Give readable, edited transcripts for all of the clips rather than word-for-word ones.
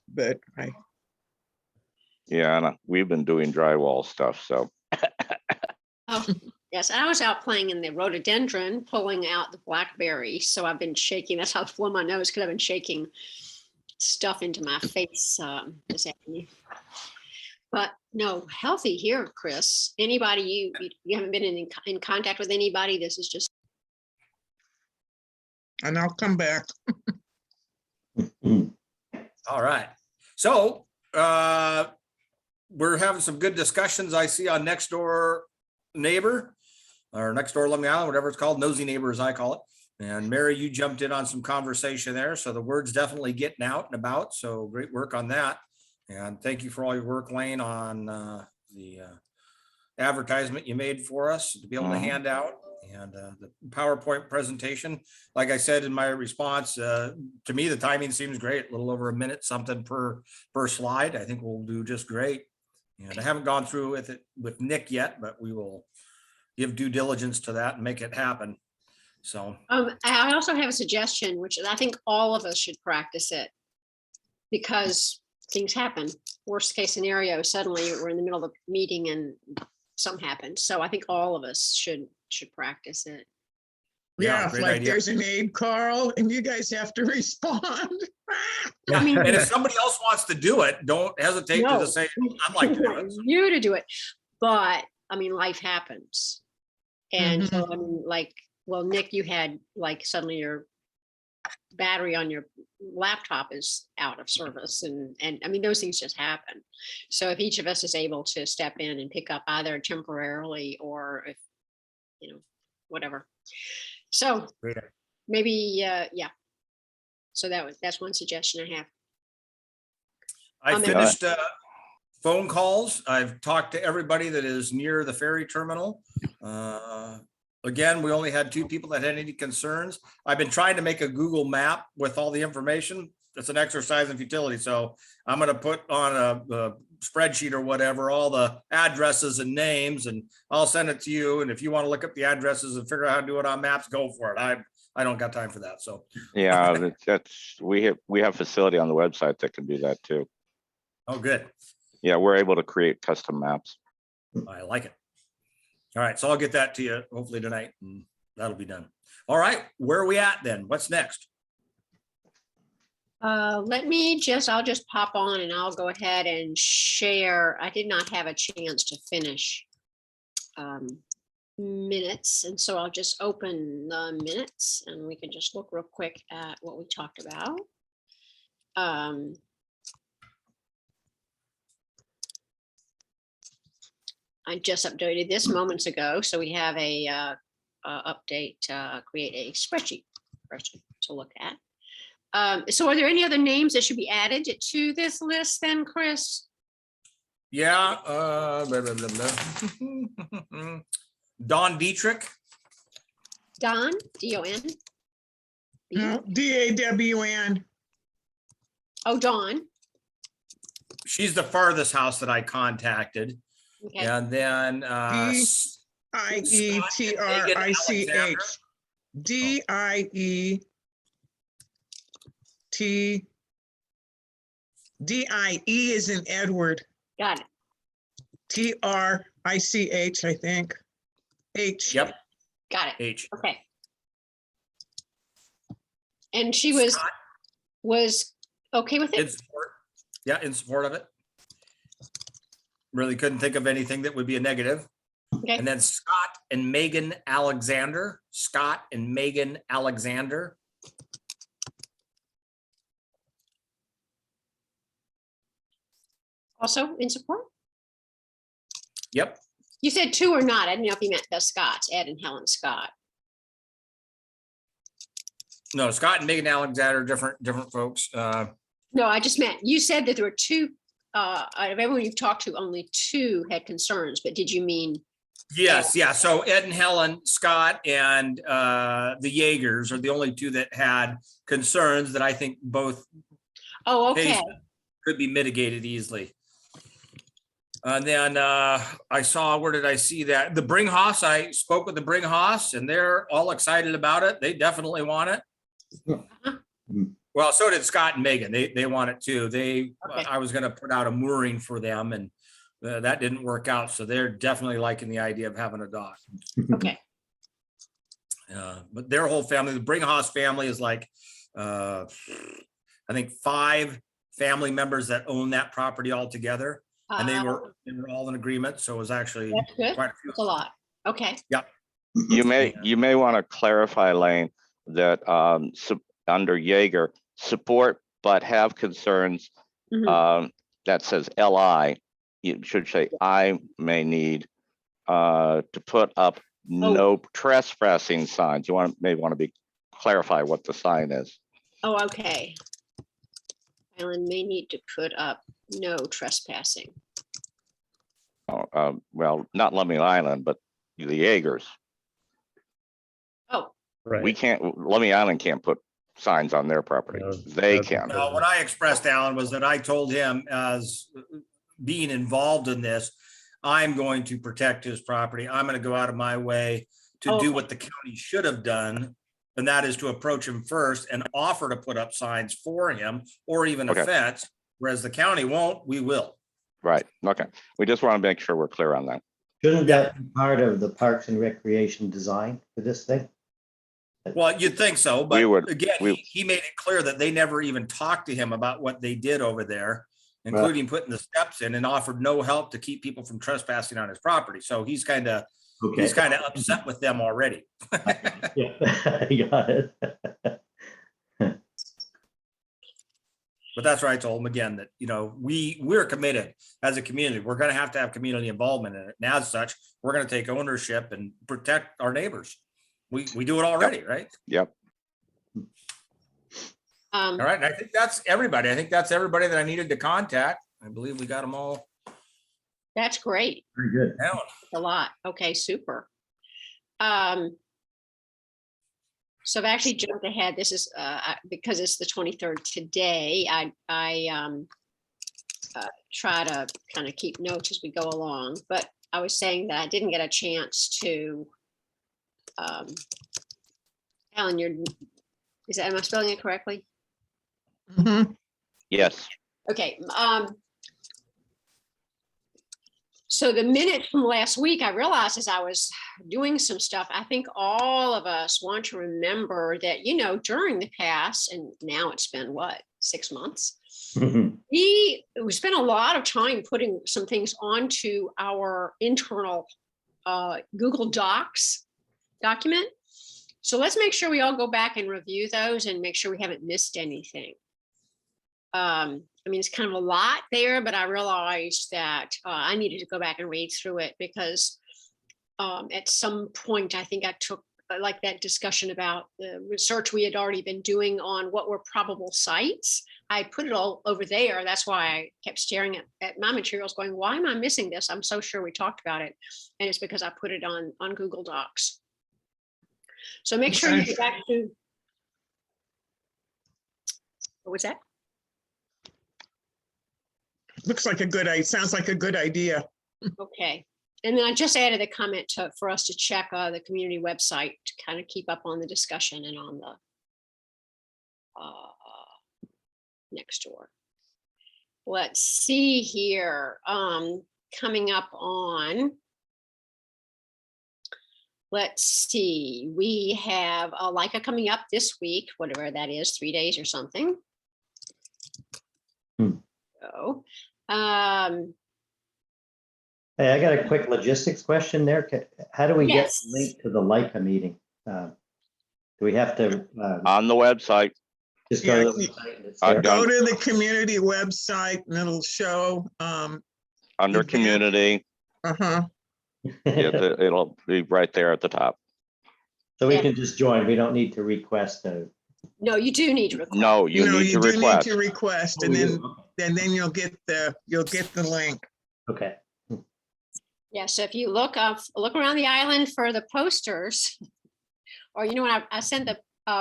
but Yeah, and we've been doing drywall stuff, so. Oh, yes. I was out playing in the rhododendron, pulling out the blackberry. So I've been shaking. That's how I blow my nose, because I've been shaking stuff into my face this afternoon. But no, healthy here, Chris. Anybody you haven't been in contact with anybody? This is just. and I'll come back. All right. So we're having some good discussions I see on Next Door Neighbor, or Next Door Long Island, whatever it's called, Nosy Neighbor as I call it. And Mary, you jumped in on some conversation there. So the word's definitely getting out and about. So great work on that. And thank you for all your work, Lane, on the advertisement you made for us to be able to hand out, and the PowerPoint presentation. Like I said in my response, to me, the timing seems great. A little over a minute something per slide. I think we'll do just great. And I haven't gone through with it with Nick yet, but we will give due diligence to that and make it happen. So I also have a suggestion, which I think all of us should practice it, because things happen. Worst case scenario, suddenly we're in the middle of a meeting and something happens. So I think all of us should practice it. Yeah, great like idea. there's an aid call and you guys have to respond. Yeah. I mean- And if somebody else wants to do it, don't hesitate No. to say, I'd like to do it. You to do it, but I mean, life happens. And so I mean, like, well, Nick, you had like suddenly your battery on your laptop is out of service, and I mean, those things just happen. So if each of us is able to step in and pick up either temporarily or if, whatever. So Great. maybe, yeah. So that's one suggestion I have. I finished phone calls. I've talked to everybody that is near the ferry terminal. Again, we only had 2 people that had any concerns. I've been trying to make a Google map with all the information. It's an exercise in futility. So I'm going to put on a spreadsheet or whatever, all the addresses and names, and I'll send it to you. And if you want to look up the addresses and figure out how to do it on maps, go for it. I don't got time for that. So Yeah, we have facility on the website that can do that too. Oh, good. Yeah, we're able to create custom maps. I like it. All right, so I'll get that to you hopefully tonight, and that'll be done. All right, where are we at then? What's next? I'll just pop on and I'll go ahead and share. I did not have a chance to finish minutes, and so I'll just open the minutes and we can just look real quick at what we talked about. I just updated this moments ago, so we have a update, create a spreadsheet to look at. So are there any other names that should be added to this list then, Chris? Yeah. Blah, blah, blah, blah. Don Dietrich. Don, D-O-N? No, DAWN. Oh, Dawn. She's the farthest house that I contacted. Okay. And then DIETRICH. DIE. DIE is in Edward. Got it. TRICH, I think. H. Yep. Got it. H. Okay. And she Scott, was okay with in it? support. Yeah, in support of it. Really couldn't think of anything that would be a negative. Okay. And then Scott and Megan Alexander. Scott and Megan Alexander. Also in support? Yep. You said 2 or not. I didn't know if you meant the Scotts, Ed and Helen Scott. No, Scott and Megan Alexander, different folks. No, I just meant, you said that there were 2, out of everyone you've talked to, only 2 had concerns, but did you mean? Yes, yeah. So Ed and Helen Scott and the Jaegers are the only 2 that had concerns that I think both Oh, okay. cases could be mitigated easily. And then I saw, where did I see that? The Bringhoffs, I spoke with the Bringhoffs and they're all excited about it. They definitely want it. Well, so did Scott and Megan. They want it too. Okay. I was gonna put out a mooring for them and that didn't work out. So they're definitely liking the idea of having a dock. Okay. But their whole family, the Bringhorst family is like, I think 5 family members that own that property altogether. And they were all in agreement. So it was actually That's good. quite a few. That's a lot. Okay. You may want to clarify, Lane, that under Jaeger, support but have concerns, Mhm. that says LI, you should say I may need to put up no trespassing signs. You may want to clarify what the sign is. Oh, okay. Island may need to put up no trespassing. Well, not Lummi Island, but the Jaegers. Oh, We can't, Lummi Island can't put signs on their property. No, They that's- can. What I expressed, Alan, was that I told him, as being involved in this, I'm going to protect his property. I'm going to go out of my way to do Okay. what the county should have done. And that is to approach him first and offer to put up signs for him or even a Okay. fence, whereas the county won't, we will. Right. Okay. We just want to make sure we're clear on that. Shouldn't that be part of the Parks and Recreation design for this thing? Well, you'd think so, but We would- again, we- he made it clear that they never even talked to him about what they did over there, including putting the steps in, and offered no help to keep people from trespassing on his property. So he's kind of Okay. upset with them already. Yeah, I got it. But that's where I told him again that, we're committed as a community. We're going to have community involvement in it. And as such, we're going to take ownership and protect our neighbors. We do it already, right? Yep. All right. And I think that's everybody. I think that's everybody that I needed to contact. I believe we got them all that's great. Very good. down. A lot. Okay, super. So I've actually jumped ahead. This is because it's the 23rd today. I try to kind of keep notes as we go along, but I was saying that I didn't get a chance to. Alan, am I spelling it correctly? Mhm. Yes. Okay. So the minute from last week, I realized as I was doing some stuff, I think all of us want to remember that, during the past, and now it's been 6 months, we spent a lot of time putting some things onto our internal Google Docs document. So let's make sure we all go back and review those and make sure we haven't missed anything. It's kind of a lot there, but I realized that I needed to go back and read through it because at some point, I think I took like that discussion about the research we had already been doing on what were probable sites. I put it all over there. That's why I kept staring at my materials going, why am I missing this? I'm so sure we talked about it. And it's because I put it on Google Docs. So make sure you get back to, what was that? Looks like sounds like a good idea. Okay. And then I just added a comment for us to check the community website to kind of keep up on the discussion and on the next door. Let's see here. Coming up on, let's see, we have Leica coming up this week, whatever that is, 3 days or something. So, Hey, I got a quick logistics question there. How do we get Yes. the link to the Leica meeting? Do we have to On the website. just go to the Yeah, website and it's I've there? done- Go to the community website and it'll show. Under Event. community, it'll be right there at the top. So we Yeah. can just join. We don't need to request a. no, you do need to request. No, you No, need to do request. need to request, Oh, and we then do? you'll get the link. Okay. Yeah, so if you look around the island for the posters, or when I sent the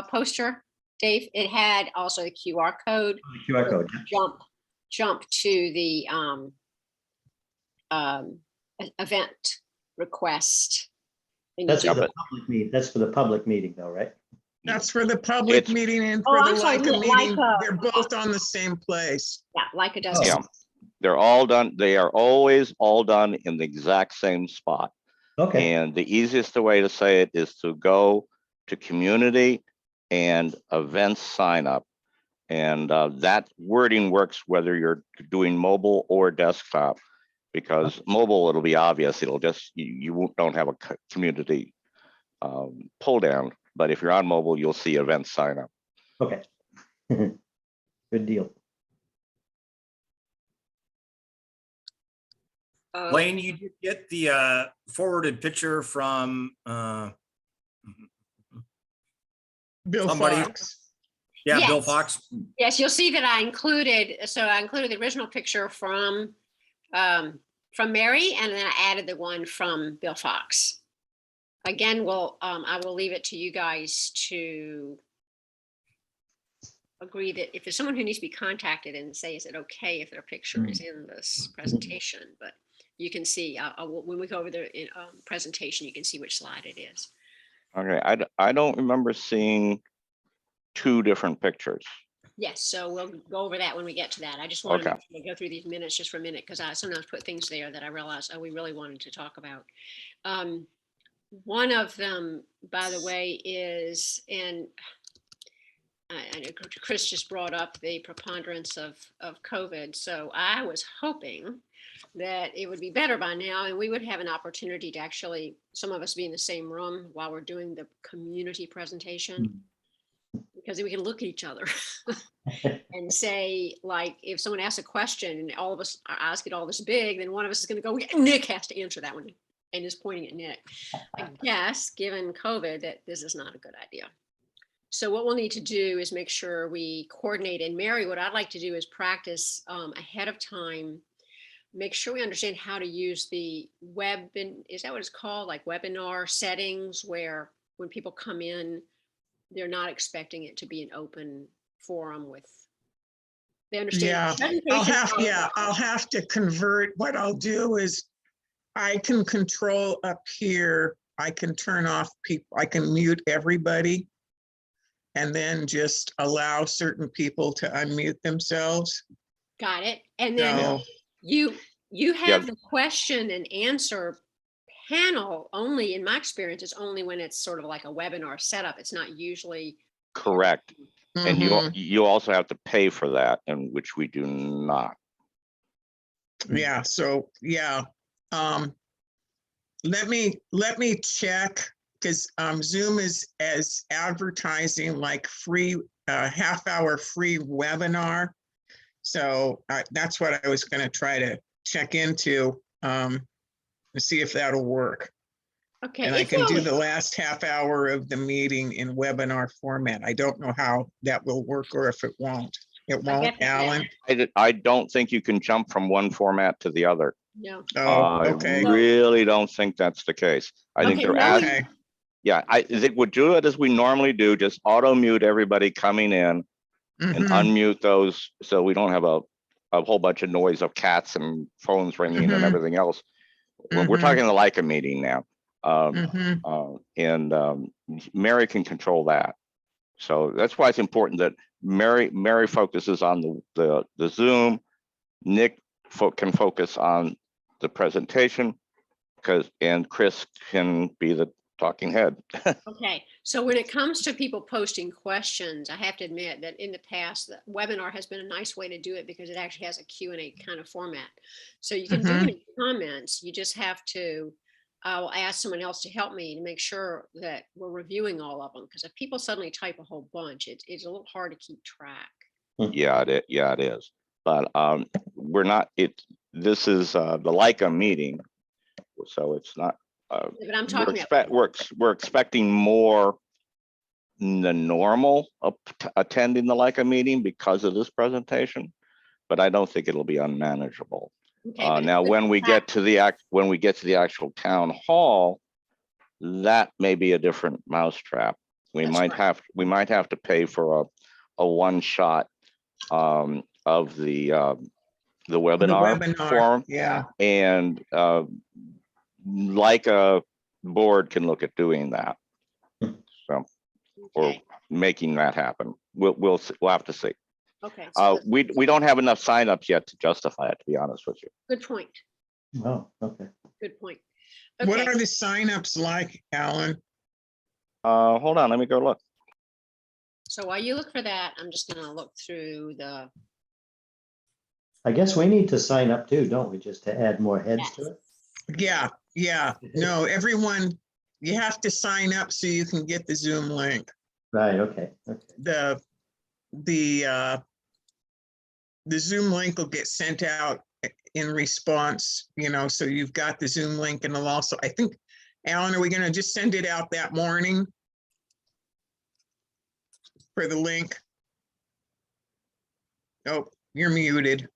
poster, Dave, it had also the QR code. The QR code. Jump to the event request. And That's you for do- the public meeting. That's for the public meeting though, right? That's for the public It's- meeting and Oh, for the I'm sorry, Leica meeting. Leica. They're both on the same place. Yeah, Leica does. Oh. Yeah, they're all done. They are always all done in the exact same spot. Okay, And the easiest way to say it is to go to community and events sign up. And that wording works whether you're doing mobile or desktop, because mobile, it'll be obvious. It'll just, don't have a community pull down. But if you're on mobile, you'll see events sign up. okay. Good deal. Lane, you did get the forwarded picture from Bill Somebody- Fox. Bill Yes. Fox. Yes, you'll see that I included the original picture from Mary, and then I added the one from Bill Fox. Again, I will leave it to you guys to agree that if there's someone who needs to be contacted and say, is it okay if their picture is in this presentation? But you can see, when we go over the presentation, you can see which slide it is. Okay, I don't remember seeing two different pictures. Yes, so we'll go over that when we get to that. I just want Okay. to go through these minutes just for a minute, because I sometimes put things there that I realize, we really wanted to talk about. One of them, by the way, is, and I know Chris just brought up the preponderance of COVID. So I was hoping that it would be better by now, and we would have an opportunity to actually, some of us be in the same room while we're doing the community presentation, because then we can look at each other and say, like, if someone asks a question and all of us, our eyes get all this big, then one of us is going to go, Nick has to answer that one, and is pointing at Nick. I guess, given COVID, that this is not a good idea. So what we'll need to do is make sure we coordinate. And Mary, what I'd like to do is practice ahead of time, make sure we understand how to use the web, is that what it's called? Like webinar settings, where when people come in, they're not expecting it to be an open forum with, they understand. Yeah, I'll have to convert. What I'll do is I can control up here. I can turn off people. I can mute everybody, and then just allow certain people to unmute themselves. Got it. And then So, you have the question and answer panel only, in my experience, it's only when it's sort of like a webinar setup. It's not usually. Correct. And mhm, you also have to pay for that, and which we do not. yeah, so, yeah. Let me check, because Zoom is as advertising like free, half-hour free webinar. So that's what I was going to try to check into, to see if that'll work. Okay. And I it's can do only- the last half hour of the meeting in webinar format. I don't know how that will work or if it won't. It I won't, get that. Alan? I don't think you can jump from one format to the other. No. Oh, I okay. really don't think that's the case. I think Okay, they're let me- asking. Okay, Yeah, I think we'll do it as we normally do, just auto mute everybody coming in and mhm, unmute those, so we don't have a whole bunch of noise of cats and phones ringing and Mhm. everything else. We're Mhm. talking the Leica meeting now. mhm. And Mary can control that. So that's why it's important that Mary focuses on the Zoom. Nick can focus on the presentation, and Chris can be the talking head. Okay, so when it comes to people posting questions, I have to admit that in the past, the webinar has been a nice way to do it, because it actually has a Q&A kind of format. So you can do Mhm. any comments, you just have to, I'll ask someone else to help me to make sure that we're reviewing all of them, because if people suddenly type a whole bunch, it's a little hard to keep track. Yeah, it is. But we're not, this is the Leica meeting, so it's not. But I'm talking about. We're expecting more than normal attending the Leica meeting because of this presentation, but I don't think it'll be unmanageable. Okay, but Now, it's when we get to the actual town hall, that may be a different mousetrap. We That's might right. have to pay for a one shot of the webinar webinar, forum, yeah. and Leica board can look at doing that. So, or Okay. making that happen. We'll have to see. Okay, so We don't have enough signups yet to justify it, to be honest with you. good point, Oh, okay. good point. What Okay, are the signups like, Alan? Hold on, let me go look. so while you look for that, I'm just gonna look through the, I guess we need to sign up too, don't we? Just to add more heads to it? Yeah. No, everyone, you have to sign up so you can get the Zoom link. Right, okay, okay. The Zoom link will get sent out in response, so you've got the Zoom link, and it'll also, I think, Alan, are we gonna just send it out that morning for the link? Oh, you're muted.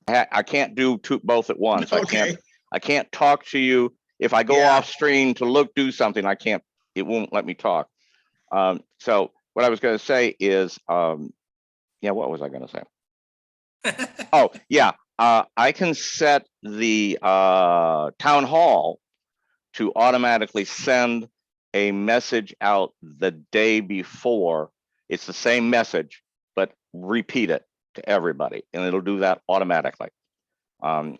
I can't do both at once. Okay, I can't talk to you. If I go Yeah. off screen to do something, I can't, it won't let me talk. So what I was going to say is, yeah, what was I going to say? Oh, yeah. I can set the town hall to automatically send a message out the day before. It's the same message, but repeat it to everybody, and it'll do that automatically. And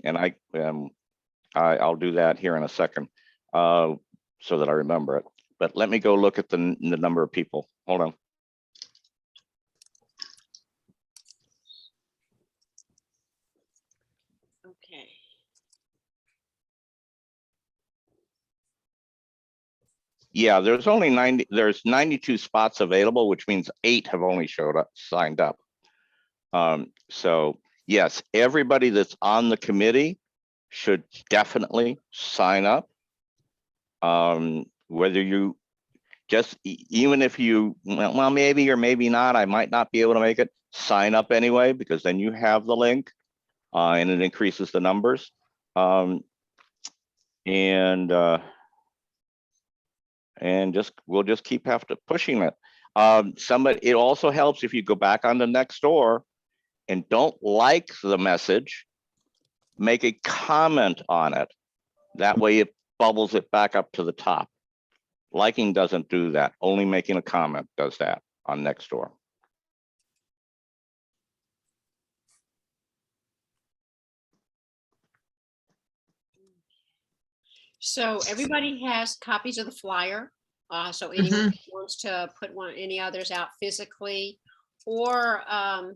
I'll do that here in a second, so that I remember it. But let me go look at the number of people. Hold on. okay. Yeah, there's 92 spots available, which means 8 have only signed up. So yes, everybody that's on the committee should definitely sign up. Whether you even if you, well, maybe or maybe not, I might not be able to make it, sign up anyway, because then you have the link, and it increases the numbers. And we'll just keep pushing it. It also helps if you go back on the Nextdoor and don't like the message, make a comment on it. That way it bubbles it back up to the top. Liking doesn't do that. Only making a comment does that on Nextdoor. So everybody has copies of the flyer. So anyone who wants to put any others out physically, or I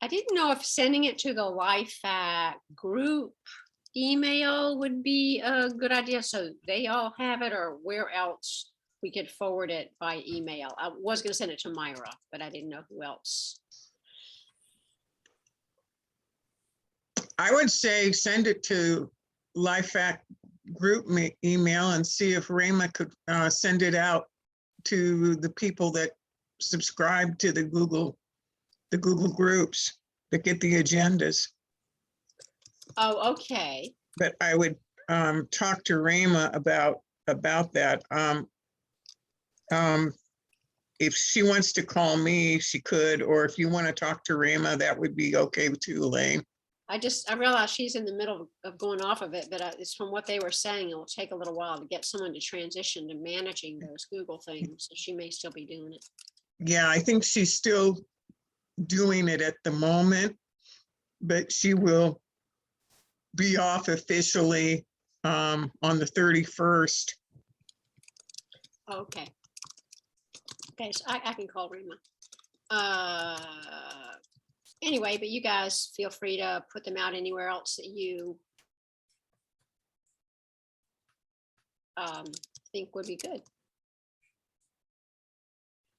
didn't know if sending it to the LifeFact group email would be a good idea, so they all have it, or where else we could forward it by email. I was going to send it to Myra, but I didn't know who else. I would say send it to LifeFact group email and see if Rayma could send it out to the people that subscribe to the Google groups that get the agendas. Oh, okay. But I would talk to Rayma about that. If she wants to call me, she could, or if you want to talk to Rayma, that would be okay too, Elaine. I realize she's in the middle of going off of it, but it's from what they were saying, it will take a little while to get someone to transition to managing those Google things. So she may still be doing it. Yeah, I think she's still doing it at the moment, but she will be off officially on the 31st. Okay. Okay, so I can call Rima. Anyway, but you guys feel free to put them out anywhere else that you think would be good.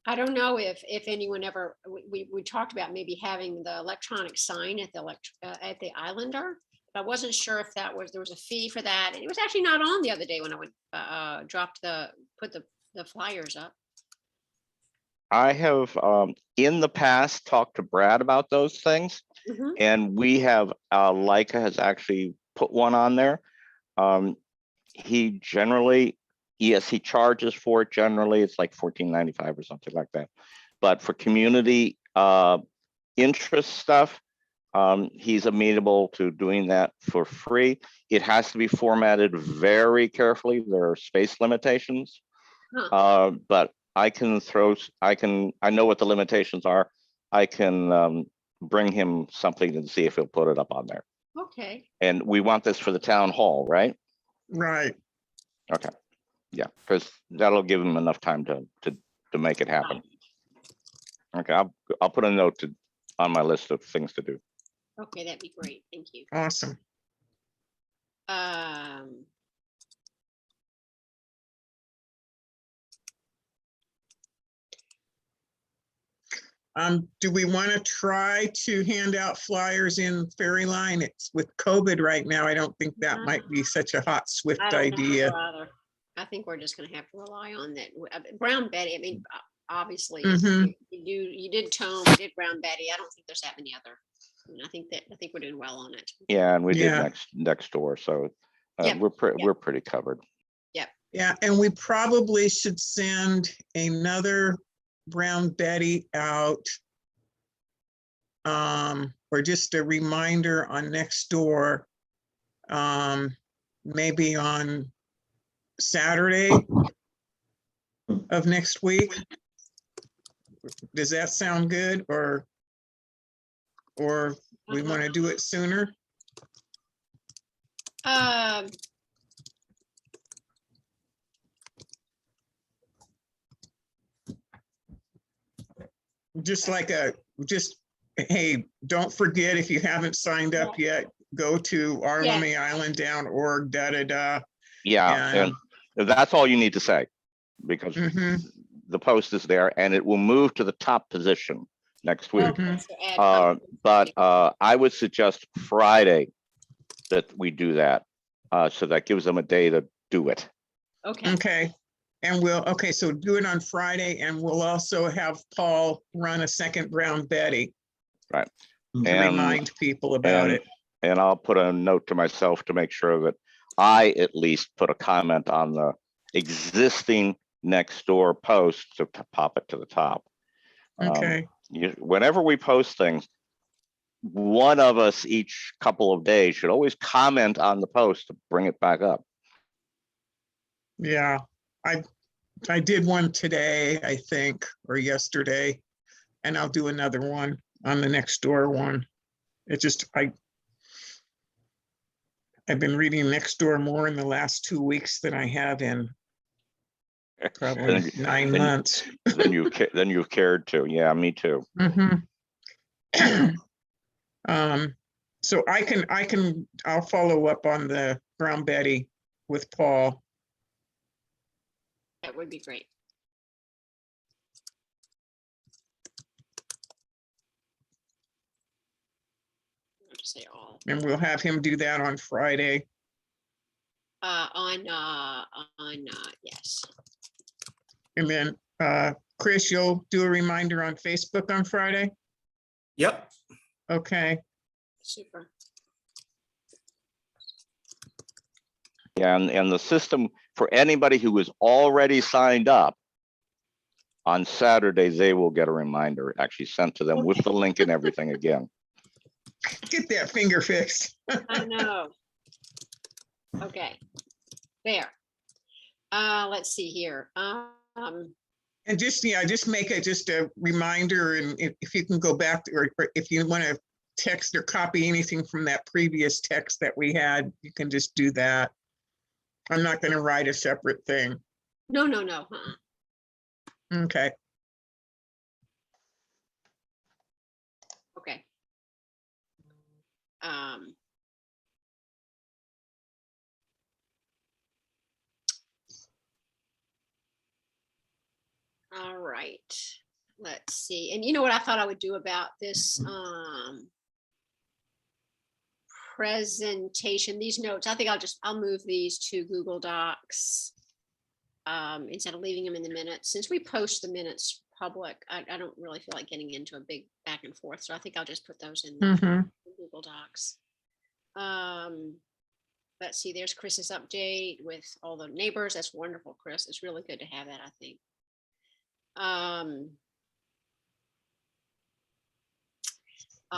I don't know if anyone ever, we talked about maybe having the electronic sign at the Islander. I wasn't sure if there was a fee for that. It was actually not on the other day when I went put the flyers up. I have in the past talked to Brad about those things, and we have Leica has actually put one on there. He generally, yes, he charges for it. Generally, it's like $14.95 or something like that. But for community interest stuff, He's amenable to doing that for free. It has to be formatted very carefully. There are space limitations. But I know what the limitations are. I can bring him something and see if he'll put it up on there. Okay. And we want this for the town hall, right? Right. Okay. Yeah, because that'll give him enough time to make it happen. Okay, I'll put a note on my list of things to do. Okay, that'd be great. Thank you. Awesome. Do we want to try to hand out flyers in Ferry Line? It's with COVID right now. I don't think that might be such a hot, swift I don't think idea. so either. I think we're just gonna have to rely on that. Brown Betty, I mean, obviously, Mhm. you did Tome, you did Brown Betty. I don't think there's that many other. I mean, I think we're doing well on it. Yeah, and we did Yeah. next door, so Yep, we're pretty covered. Yeah, and we probably should send another Brown Betty out. Or just a reminder on next door. Maybe on Saturday of next week. Does that sound good, or we want to do it sooner? Just like hey, don't forget, if you haven't signed up yet, go to rlummyisland.org, Yeah, and that's all you need to say, because the post is there and it will move to the top position next week. Okay, so add But I would suggest Friday that we do that, so that gives them a day to do it. Okay. Okay. And so do it on Friday, and we'll also have Paul run a second Brown Betty. Right. To remind people about it. And I'll put a note to myself to make sure that I at least put a comment on the existing next door post to pop it to the top. Okay. Whenever we post things, one of us each couple of days should always comment on the post to bring it back up. Yeah, I did one today, I think, or yesterday, and I'll do another one on the next door one. It just, I've been reading next door more in the last 2 weeks than I have in probably 9 months. Then you've cared to. Yeah, me too. So I'll follow up on the Brown Betty with Paul. That would be great. I'll just say all. And we'll have him do that on Friday. Yes. And then Chris, you'll do a reminder on Facebook on Friday? Yep. Okay. Super. Yeah, and the system for anybody who is already signed up on Saturday, they will get a reminder actually sent to them with the link and everything again. Get that finger fixed. I know. Okay, there. Let's see here. And just make it just a reminder, and if you can go back, or if you want to text or copy anything from that previous text that we had, you can just do that. I'm not going to write a separate thing. No. Okay. Okay. All right. Let's see. And you know what I thought I would do about this presentation, these notes, I think I'll move these to Google Docs instead of leaving them in the minutes. Since we post the minutes public, I don't really feel like getting into a big back and forth. So I think I'll just put those in Google Docs. Let's see, there's Chris's update with all the neighbors. That's wonderful, Chris. It's really good to have that, I think.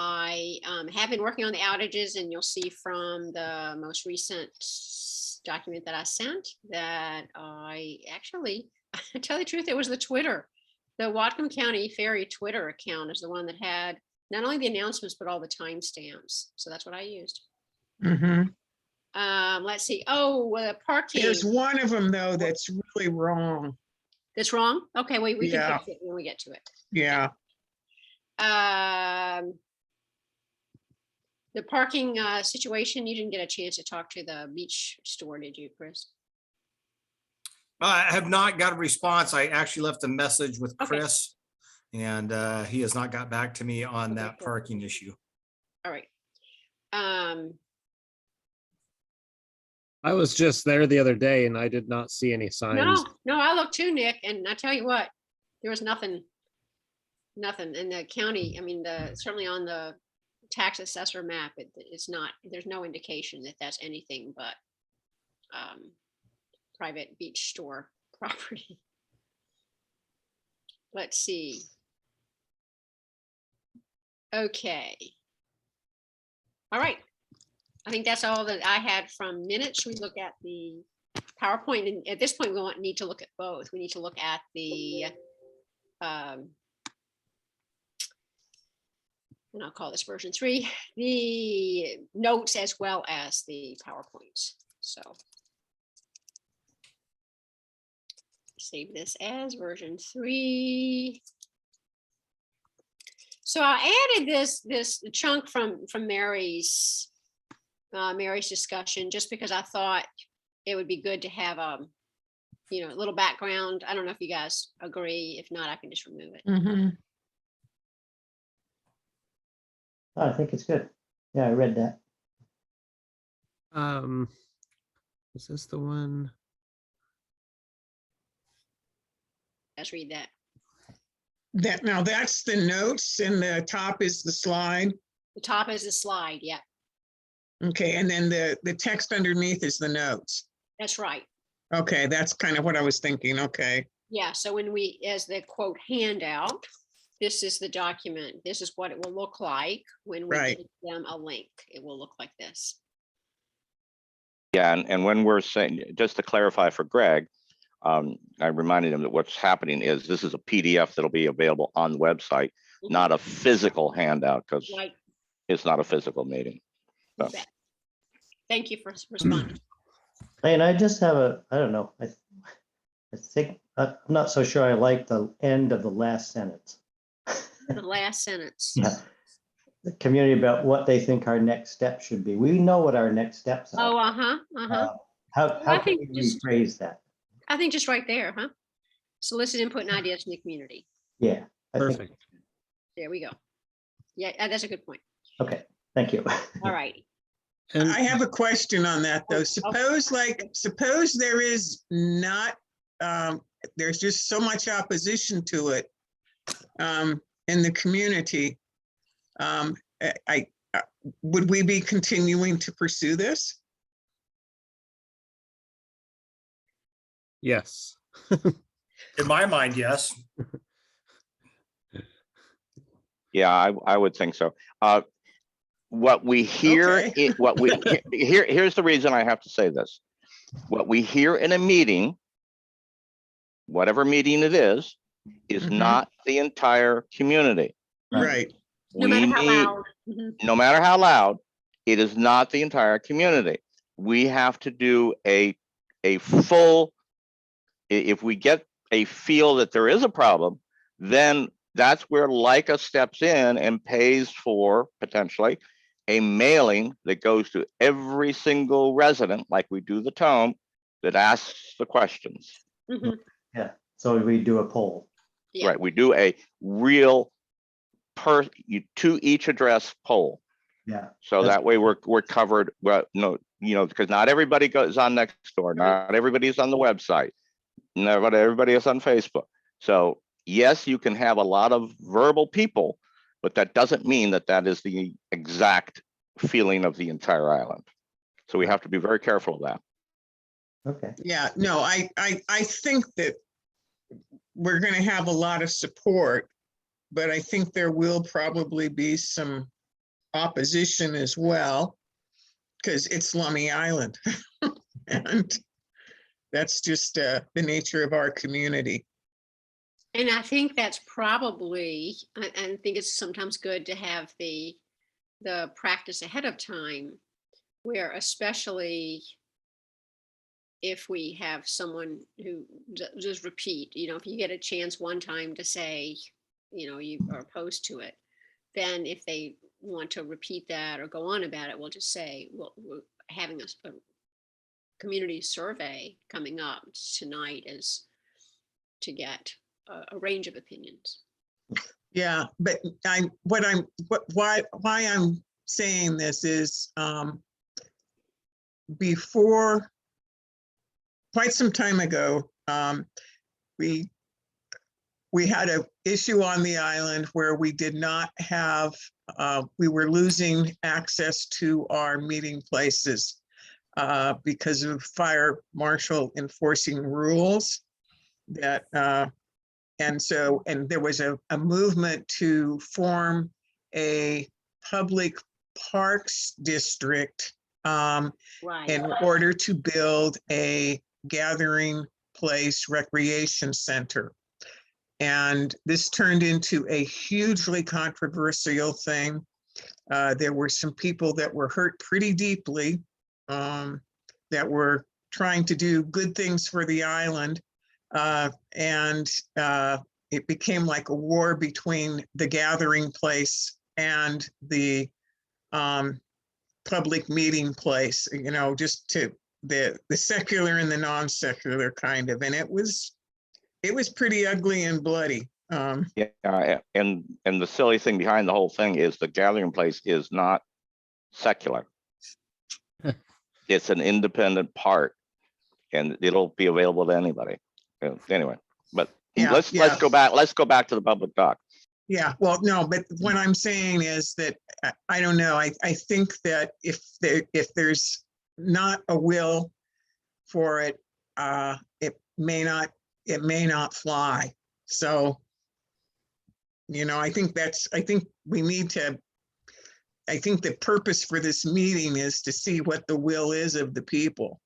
I have been working on the outages, and you'll see from the most recent document that I sent that I actually, to tell you the truth, it was the Twitter. The Whatcom County Ferry Twitter account is the one that had not only the announcements, but all the timestamps. So that's what I used. Mhm. Let's see. Oh, parking. There's one of them though that's really wrong. That's wrong. Okay, we can Yeah. fix it when we get to it. Yeah. The parking situation, you didn't get a chance to talk to the beach store, did you, Chris? I have not got a response. I actually left a message with Okay. Chris, and he has not got back to me on Okay, that cool. parking issue. All right. I was just there the other day and I did not see any signs. No, I looked too, Nick, and I tell you what, there was nothing in the county. I mean, certainly on the tax assessor map, it's not, there's no indication that that's anything but private beach store property. Let's see. Okay. All right. I think that's all that I had from minutes. We look at the PowerPoint, and at this point, we need to look at both. We need to look at the and I'll call this version 3, the notes as well as the PowerPoints. So save this as version 3. So I added this chunk from Mary's discussion, just because I thought it would be good to have a little background. I don't know if you guys agree. If not, I can just remove it. Mhm. Oh, I think it's good. Yeah, I read that. Is this the one? Let's read that. Now that's the notes and the top is the slide. The top is a slide. Yeah, Okay, and then the text underneath is the notes. that's right. Okay, that's kind of what I was thinking. Okay. Yeah, so when as the quote handout, this is the document. This is what it will look like when we Right. give them a link. It will look like this. Yeah, and when we're saying, just to clarify for Greg, I reminded him that what's happening is this is a PDF that'll be available on the website, not a physical handout, because Right. it's not a physical meeting. You So. bet. Thank you for responding. And I just have I don't know, I think, I'm not so sure I like the end of the last sentence. The last sentence. Yeah. The community about what they think our next step should be. We know what our next steps are. Oh, uh-huh. How I can think we just- rephrase that? I think just right there, huh? Solicit input and ideas from the community. Yeah. I think- Perfect. There we go. Yeah, that's a good point. Okay, thank you. All right. And I have a question on that though. Oh, Suppose there is not, there's just so much opposition to it in the community. Would we be continuing to pursue this? yes. In my mind, yes. Yeah, I would think so. What we hear, Okay. here's the reason I have to say this. What we hear in a meeting, whatever meeting it is Mhm. not the entire community. Right. No We matter how need- loud. Mhm. No matter how loud, it is not the entire community. We have to do a full, if we get a feel that there is a problem, then that's where Leica steps in and pays for potentially a mailing that goes to every single resident, like we do the tome, that asks the questions. Mhm. So we do a poll. Yeah. Right, we do a real to each address poll. Yeah. So That's- that way we're covered, well, no, because not everybody goes on Nextdoor, not everybody's on the website, not everybody is on Facebook. So yes, you can have a lot of verbal people, but that doesn't mean that that is the exact feeling of the entire island. So we have to be very careful of that. Okay. Yeah, no, I think that we're going to have a lot of support, but I think there will probably be some opposition as well, because it's Lummi Island. And that's just the nature of our community. And I think that's probably, I think it's sometimes good to have the practice ahead of time, where especially if we have someone who just repeat, if you get a chance one time to say, you are opposed to it, then if they want to repeat that or go on about it, we'll just say, well, we're having a community survey coming up tonight is to get a range of opinions. Yeah, but why I'm saying this is before, quite some time ago, we had an issue on the island where we did not have, we were losing access to our meeting places because of fire marshal enforcing rules that, and there was a movement to form a public parks district Right. in order to build a gathering place recreation center. And this turned into a hugely controversial thing. There were some people that were hurt pretty deeply that were trying to do good things for the island. And it became like a war between the gathering place and the public meeting place, just to the secular and the non-secular kind of, and it was pretty ugly and bloody. Yeah, and the silly thing behind the whole thing is the gathering place is not secular. It's an independent park, and it'll be available to anybody. Anyway, but Yeah, let's go back. Let's go back to the public dock. Yeah, well, no, but what I'm saying is that I don't know. I think that if there's not a will for it, it may not fly. So, I think we need to. I think the purpose for this meeting is to see what the will is of the people,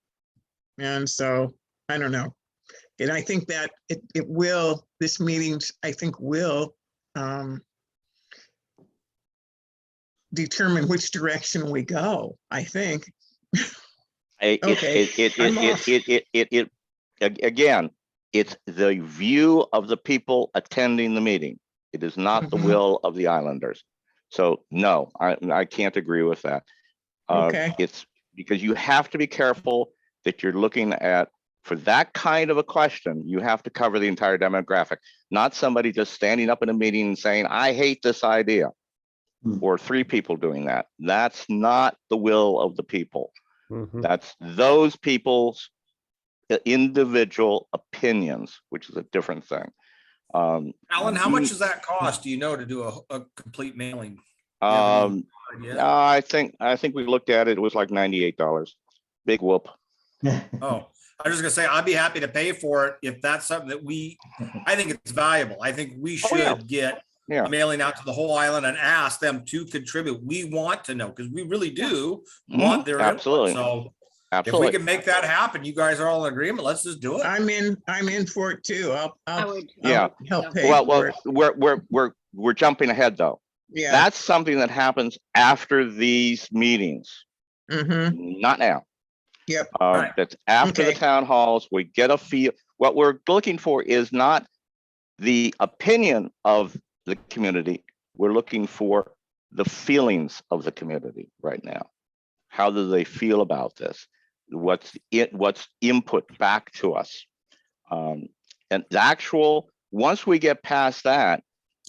and so I don't know. And I think that it will. This meeting, I think, will determine which direction we go, I think. Again, it's the view of the people attending the meeting. It is not the will of the islanders. So no, I can't agree with that. Okay. It's because you have to be careful that you're looking at, for that kind of a question, you have to cover the entire demographic, not somebody just standing up in a meeting and saying, I hate this idea, or three people doing that. That's not the will of the people. That's those people's individual opinions, which is a different thing. Alan, how much does that cost? Do you know, to do a complete mailing? I think we looked at it. It was like $98. Big whoop. Oh, I was just gonna say, I'd be happy to pay for it if that's something that I think it's valuable. I think we should get a mailing out to the whole island and ask them to contribute. We want to know, because we really do want their absolutely input. So absolutely, if we can make that happen, you guys are all in agreement, let's just do it. I'm in for it too. I'll help pay well, for it. we're jumping ahead though. Yeah. That's something that happens after these meetings, not now. Yep. That's after the town halls. We get a feel. What we're looking for is not the opinion of the community. We're looking for the feelings of the community right now. How do they feel about this? What's input back to us? And the actual, once we get past that,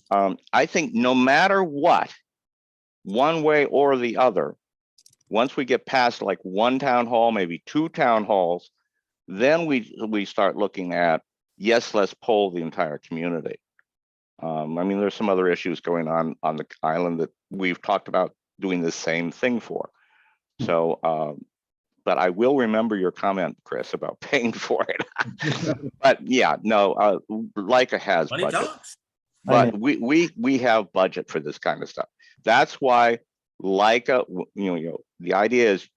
I think no matter what, one way or the other, once we get past like one town hall, maybe two town halls, then we start looking at, yes, let's poll the entire community. I mean, there's some other issues going on the island that we've talked about doing the same thing for. So, but I will remember your comment, Chris, about paying for it. But yeah, no, Leica has budget, but we have budget for this kind of stuff. That's why Leica, the idea is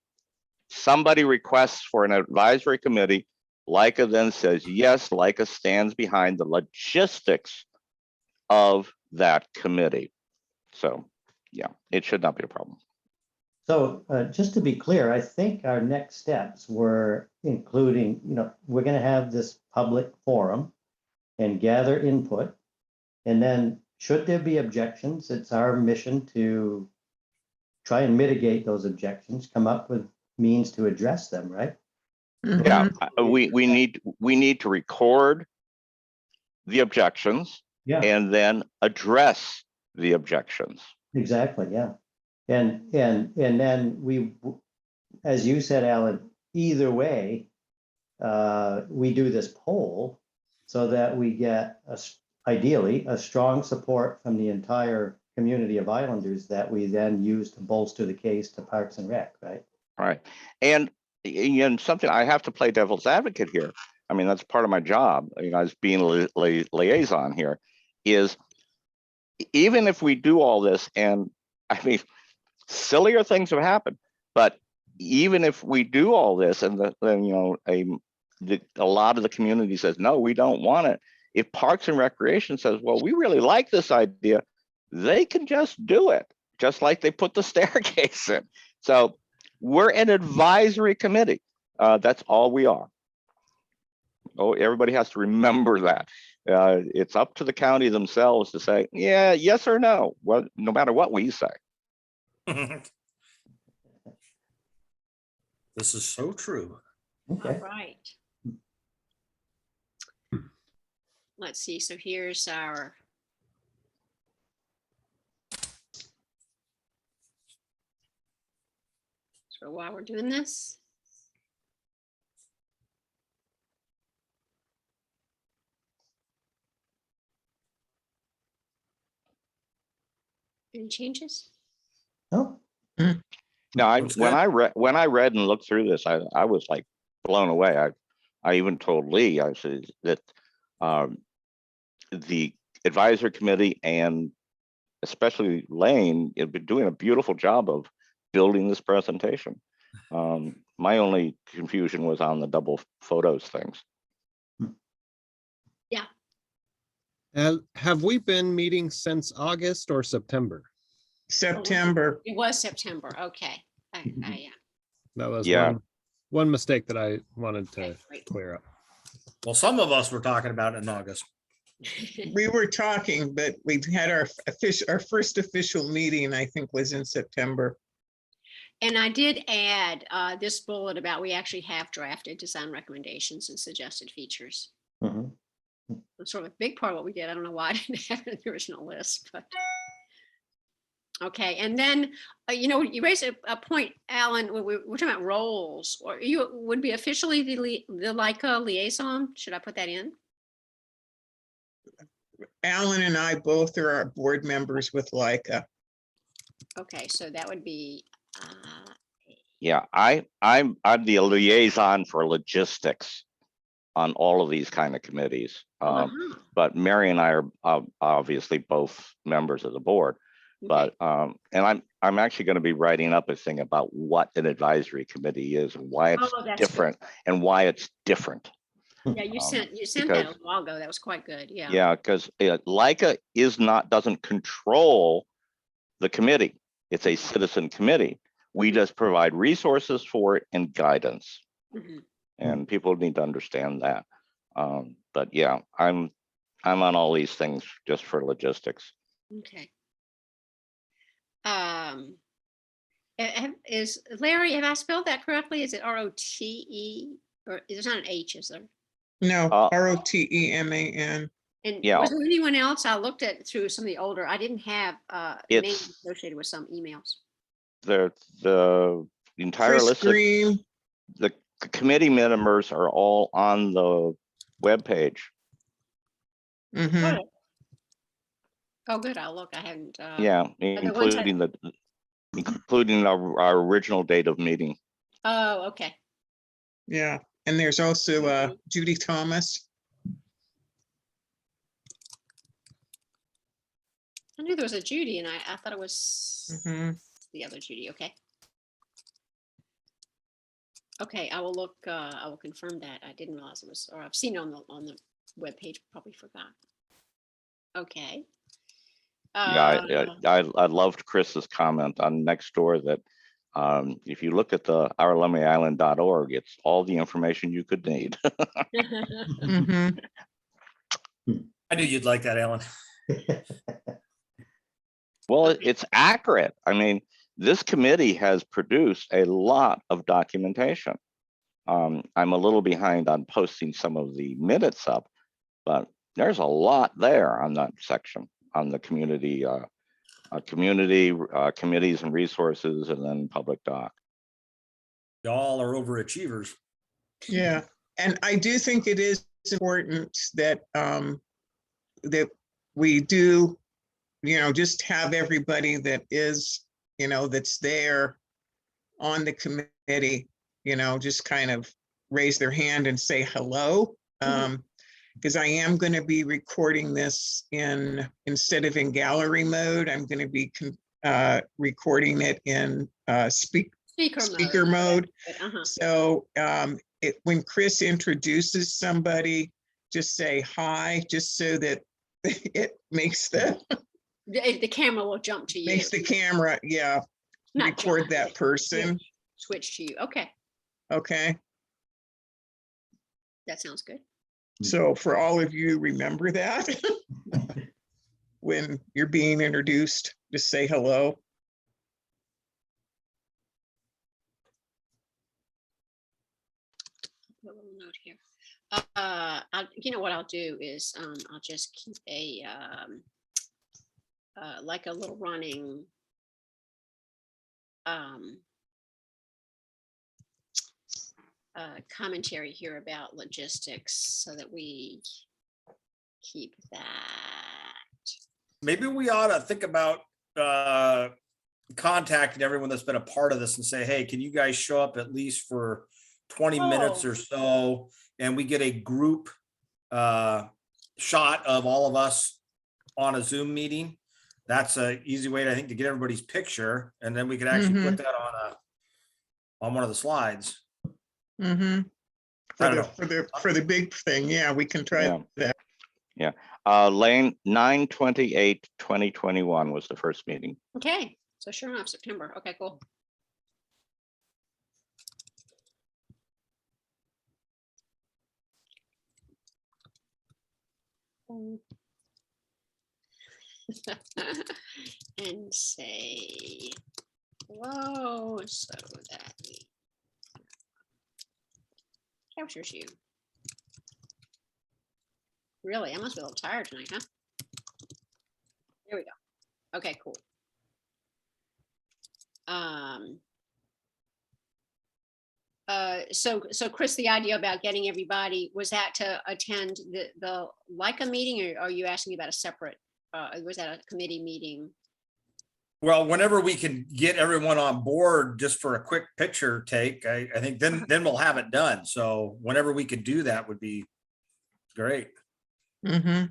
somebody requests for an advisory committee. Leica then says, yes, Leica stands behind the logistics of that committee. So yeah, it should not be a problem. So just to be clear, I think our next steps were including, we're going to have this public forum and gather input. And then should there be objections, it's our mission to try and mitigate those objections, come up with means to address them, right? Yeah, Mhm. we need to record the objections Yeah, and then address the objections. exactly, yeah. And then we, as you said, Alan, either way, we do this poll so that we get ideally a strong support from the entire community of islanders that we then use to bolster the case to Parks and Rec, right? All right. And something I have to play devil's advocate here. I mean, that's part of my job, as being liaison here, is even if we do all this, and I mean, sillier things have happened, but even if we do all this and then, a lot of the community says, no, we don't want it. If Parks and Recreation says, well, we really like this idea, they can just do it, just like they put the staircase in. So we're an advisory committee. That's all we are. Oh, everybody has to remember that. It's up to the county themselves to say, yeah, yes or no, well, no matter what we say. This is so true. Okay. All right. Let's see, so here's our. So while we're doing this. Any changes? No, Now, Looks when good. I read and looked through this, I was like blown away. I even told Lee, I said that the advisory committee and especially Lane have been doing a beautiful job of building this presentation. My only confusion was on the double photos things. Have we been meeting since August or September? September. It was September, okay. Yeah. That was Yeah. one mistake that I wanted to Okay, great. clear up. Well, some of us were talking about it in August. We were talking, but we've had our first official meeting, I think, was in September. And I did add this bullet about we actually have drafted design recommendations and suggested features. mhm. It's sort of a big part of what we did. I don't know why I didn't have it in the original list, but. Okay, and then, you raised a point, Alan, we're talking about roles, or you would be officially the Leica liaison. Should I put that in? Alan and I both are our board members with Leica. Okay, so that would be, Yeah, I'm the liaison for logistics on all of these kind of committees. But Mary and I are obviously both members of the board. okay. But and I'm actually going to be writing up a thing about what an advisory committee is and why it's Oh, that's good. different and why it's different. Yeah, you sent that because- a while ago. That was quite good. Yeah. Yeah, because Leica doesn't control the committee. It's a citizen committee. We just provide resources for it and guidance, Mhm. and people need to understand that. But yeah, I'm on all these things just for logistics. Okay. Is Larry, have I spelled that correctly? Is it ROTE or there's not an H, is there? No, Uh, ROTEMAN. And Yeah. was there anyone else? I looked at through some of the older, I didn't have names It's associated with some emails. the entire Chris list of Green. the committee members are all on the webpage. Mhm. Oh, good. I'll look. I hadn't. Yeah, the ones I- including our original date of meeting. Oh, okay. Yeah, and there's also Judy Thomas. I knew there was a Judy and I thought it was Mhm. the other Judy, okay? Okay, I will look, I will confirm that. I didn't realize it was, or I've seen it on the webpage, probably forgot. Okay. I loved Chris's comment on next door that if you look at the ourlummyisland.org, it's all the information you could need. Mhm. I knew you'd like that, Alan. Well, Okay. it's accurate. I mean, this committee has produced a lot of documentation. I'm a little behind on posting some of the minutes up, but there's a lot there on that section on the community, committees and resources, and then public doc. Y'all are overachievers. Yeah, and I do think it is important that that we do, just have everybody that is, that's there on the committee, just kind of raise their hand and say hello. Because I am going to be recording this instead of in gallery mode, I'm going to be recording it in speaker mode. Uh-huh. So when Chris introduces somebody, just say hi, just so that it makes the camera will jump to you. makes the camera, Not record jump, that person. Switch to you. Okay, Okay, that sounds good. so for all of you, remember that when you're being introduced, just say hello. Put a little note here. You know what I'll do is I'll just keep a like a little running commentary here about logistics so that we keep that. Maybe we ought to think about contacting everyone that's been a part of this and say, hey, can you guys show up at least for 20 minutes or so? And we get a group shot of all of us on a Zoom meeting. That's an easy way, I think, to get everybody's picture. And then we could actually put that on one of the slides. Mm-hmm. I don't For the big thing, yeah, we can try that. Yeah. Lane 9/28/2021 was the first meeting. Okay, so sure enough, September. Okay, cool. And say hello so that we captures you. Really, I must be a little tired tonight, huh? There we go. Okay, cool. So Chris, the idea about getting everybody, was that to attend the Leica meeting, or are you asking about a separate, was that a committee meeting? Well, whenever we can get everyone on board just for a quick picture take, I think then we'll have it done. So whenever we could do that would be great. Mm-hmm.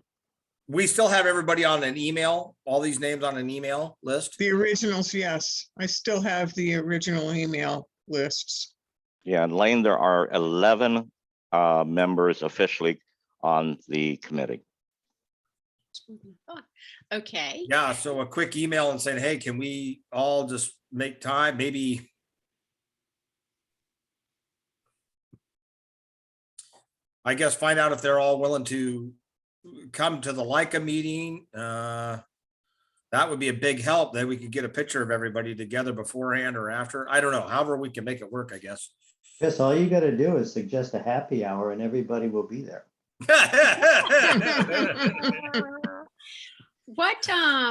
We still have everybody on an email, all these names on an email list. The originals, yes, I still have the original email lists. Yeah, and Lane, there are 11 members officially on the committee. Okay. Yeah, so a quick email and saying, hey, can we all just make time? Maybe I guess find out if they're all willing to come to the Leica meeting. That would be a big help. Then we could get a picture of everybody together beforehand or after. I don't know. However, we can make it work, I guess. Chris, all you gotta do is suggest a happy hour and everybody will be there. What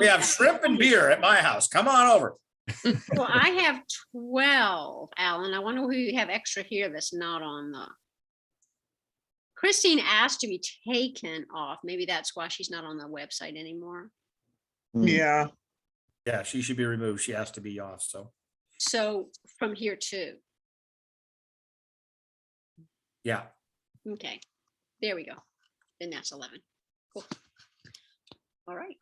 We have shrimp and beer at my house. Come on over. well, I have 12, Alan. I wonder who you have extra here that's not on the. Christine asked to be taken off. Maybe that's why she's not on the website anymore. Yeah, Yeah, she should be removed. She has to be off. So from here too. Yeah. Okay, there we go. Then that's 11. Cool. All right.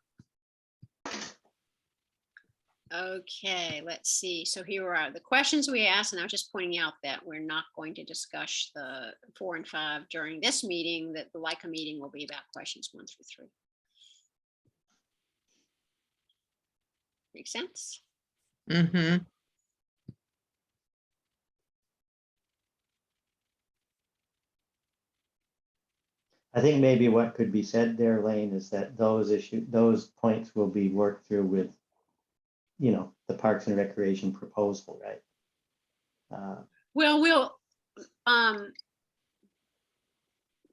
Okay, let's see. So here are the questions we asked, and I was just pointing out that we're not going to discuss the 4 and 5 during this meeting, that the Leica meeting will be about questions 1 through 3. Make sense? Mm-hmm. I think maybe what could be said there, Lane, is that those points will be worked through with, the Parks and Recreation proposal, right? Well,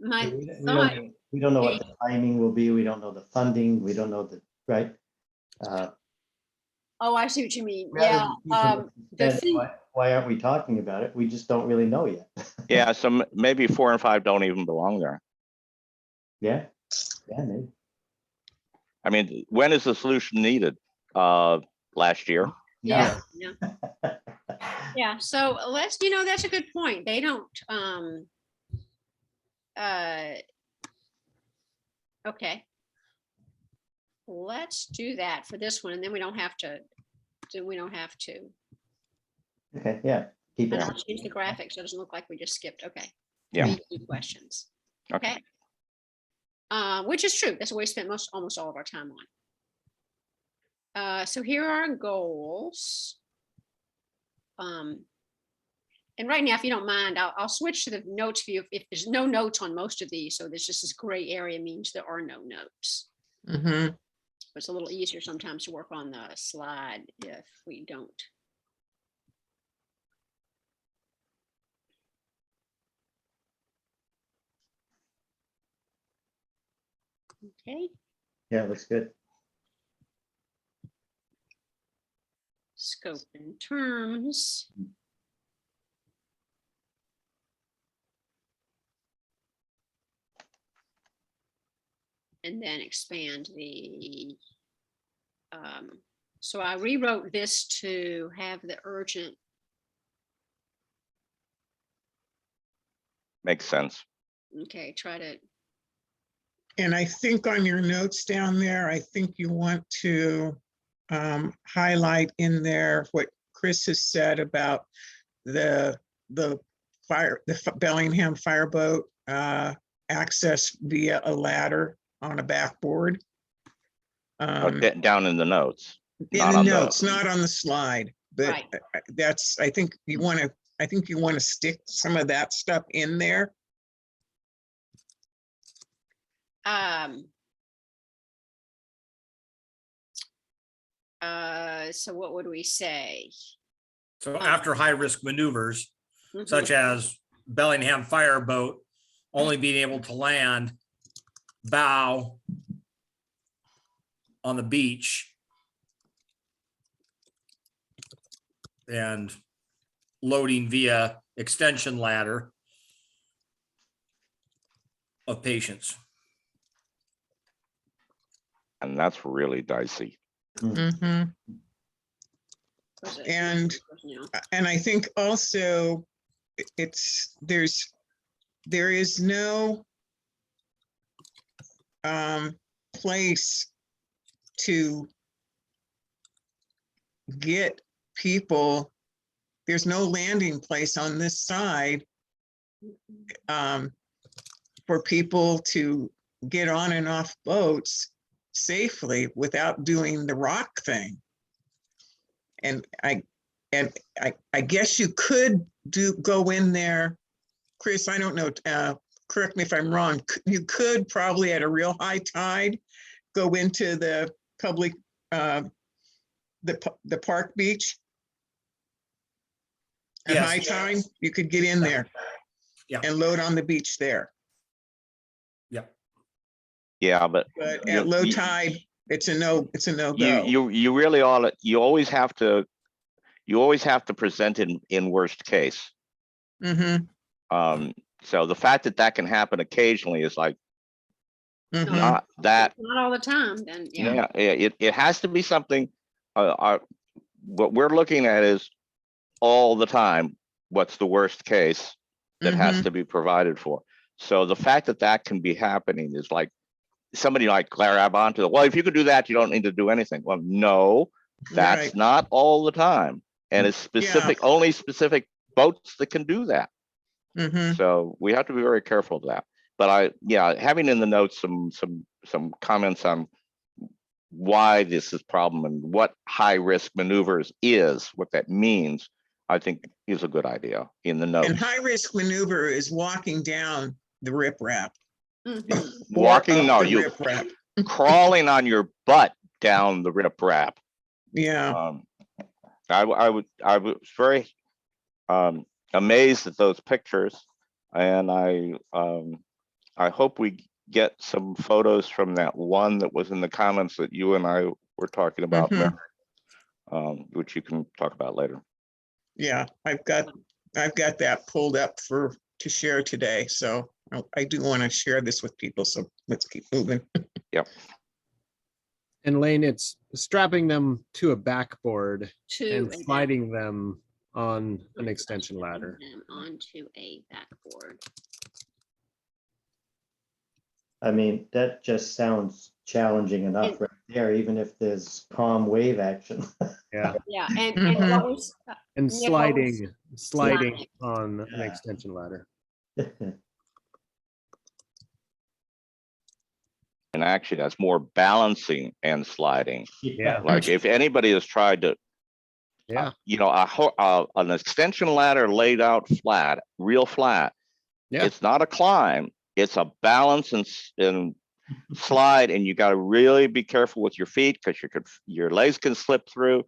my thought, We don't know what the timing will be. We don't know the funding. We don't know right? oh, I see what you mean. Rather Yeah. than keep The it thing, why aren't we talking about it? We just don't really know yet. Yeah, so maybe 4 and 5 don't even belong there. Yeah, maybe. I mean, when is the solution needed? Last year? yeah. Yeah, so let's, that's a good point. They don't, okay. Let's do that for this one, and then we don't have to. Okay, yeah. Keep And it. I'll change the graphic so it doesn't look like we just skipped. Okay. Yeah. 3 key questions. Okay. Which is true. That's what we spent almost all of our time on. So here are our goals. And right now, if you don't mind, I'll switch to the notes view if there's no notes on most of these. So there's just this gray area means there are no notes. Mm-hmm. It's a little easier sometimes to work on the slide if we don't. Okay. Yeah, looks good. Scope and terms. And then expand the, so I rewrote this to have the urgent. Makes sense. Okay, try to. And I think on your notes down there, I think you want to highlight in there what Chris has said about the Bellingham fireboat access via a ladder on a backboard. Down in the notes. In the notes, not on the slide, but Right. that's, I think you want to stick some of that stuff in there. So what would we say? So after high-risk maneuvers, Mhm. such as Bellingham fireboat only being able to land bow on the beach and loading via extension ladder of patients. Mm-hmm. And that's really dicey. Mhm. And I think also there is no place to get people. There's no landing place on this side for people to get on and off boats safely without doing the rock thing. And I guess you could go in there, Chris, I don't know, correct me if I'm wrong, you could probably at a real high tide go into the public, the park beach. At Yes. high tide, you could get in there and load on the beach there. Yep. Yeah, but But at low tide, it's a no go. you really you always have to present in worst case. Mm-hmm. So the fact that can happen occasionally is like Mm-hmm. not that. Not all the time, then, yeah. Yeah, it has to be something. What we're looking at is all the time. What's the worst case that has to be provided for? So the fact that can be happening is like somebody like grab onto well, if you could do that, you don't need to do anything. Well, no, That's Right. not all the time. And it's specific, only specific boats that can do that. Mhm. So we have to be very careful of that. But having in the notes some comments on why this is a problem and what high risk maneuvers is, what that means, I think is a good idea in the And notes. high risk maneuver is walking down the riprap. Mhm. Walking, no, you Riprap. crawling on your butt down the riprap. Yeah. I was very amazed at those pictures, and I hope we get some photos from that one that was in the comments that you and I were talking about, Mhm. Mary, which you can talk about later. Yeah, I've got that pulled up to share today. So I do want to share this with people. So let's keep moving. Yep. And Lane, it's strapping them to a backboard To and a back- sliding them on an extension ladder. them onto a backboard. I mean, that just sounds challenging enough And- right there, even if there's calm wave action. Yeah, Yeah, and Mhm. what was, and Nick, what was- sliding Sliding. on an Yeah. extension ladder. And actually, that's more balancing and sliding. Yeah. Like if anybody has tried to, Yeah, an extension ladder laid out flat, real flat. Yeah. It's not a climb. It's a balance and slide, and you got to really be careful with your feet because your legs can slip through.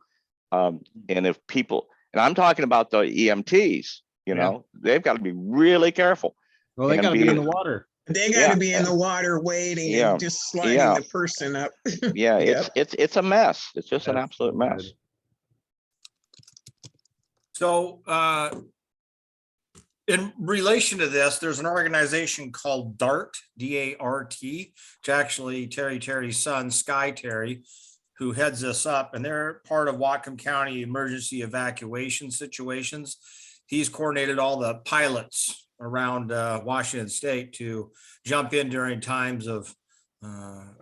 And if people, and I'm talking about the EMTs, they've got to be really careful. well, they And gotta be in the water. They got to be in the water waiting Yeah. and just sliding Yeah. the person up. Yeah, Yep. it's a mess. It's just an That's absolute so mess. good. So in relation to this, there's an organization called DART, D-A-R-T, which actually Terry's son, Sky Terry, who heads this up, and they're part of Whatcom County emergency evacuation situations. He's coordinated all the pilots around Washington State to jump in during times of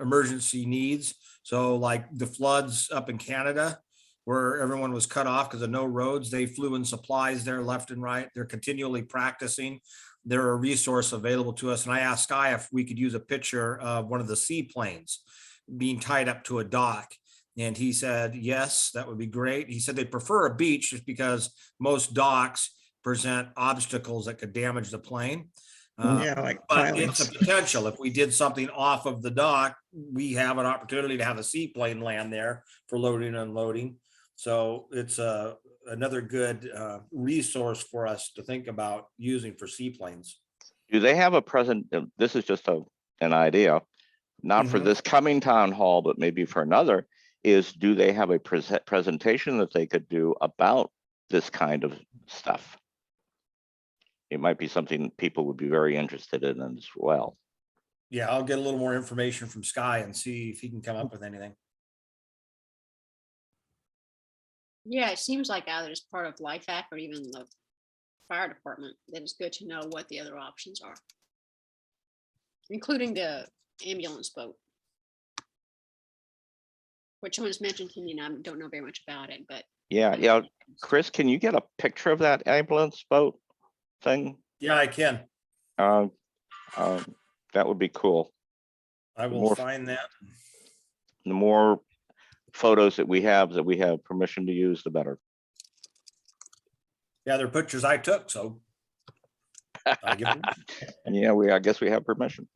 emergency needs. So like the floods up in Canada, where everyone was cut off because of no roads, they flew in supplies there left and right. They're continually practicing. They're a resource available to us. And I asked Sky if we could use a picture of one of the seaplanes being tied up to a dock. And he said, yes, that would be great. He said they prefer a beach just because most docks present obstacles that could damage the plane. Yeah, like But it's a pilings. potential. If we did something off of the dock, we have an opportunity to have a seaplane land there for loading and unloading. So it's another good resource for us to think about using for seaplanes. Do they have a present? This is just an idea, not for Mhm. this coming town hall, but maybe for another. Do they have a presentation that they could do about this kind of stuff? It might be something people would be very interested in as well. Yeah, I'll get a little more information from Sky and see if he can come up with anything. yeah, it seems like either as part of LifeHack or even the fire department, that it's good to know what the other options are, including the ambulance boat, which was mentioned to me, and I don't know very much about it, but Yeah. Chris, can you get a picture of that ambulance boat thing? Yeah, I can. That would be cool. I will More- find that. The more photos that we have permission to use, the better. Yeah, they're pictures I took, so. I give them. Yeah, I guess we have permission.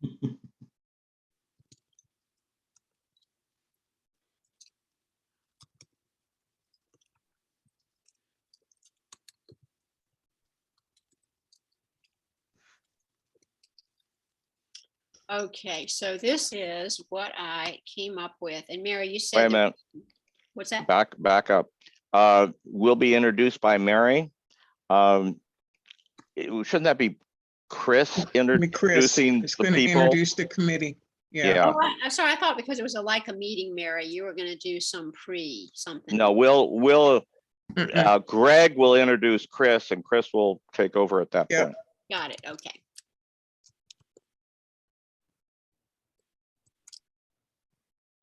okay, so this is what I came up with. And Mary, you Wait said, a minute, what's that? back up. Will be introduced by Mary. Shouldn't that be Chris Chris introducing is the going to people? introduce the committee. Yeah. Yeah. Oh, I'm sorry, I thought because it was a Leica meeting, Mary, you were gonna do some something. No, Greg will introduce Chris, and Chris will take over at that Yep. point. Got it, okay.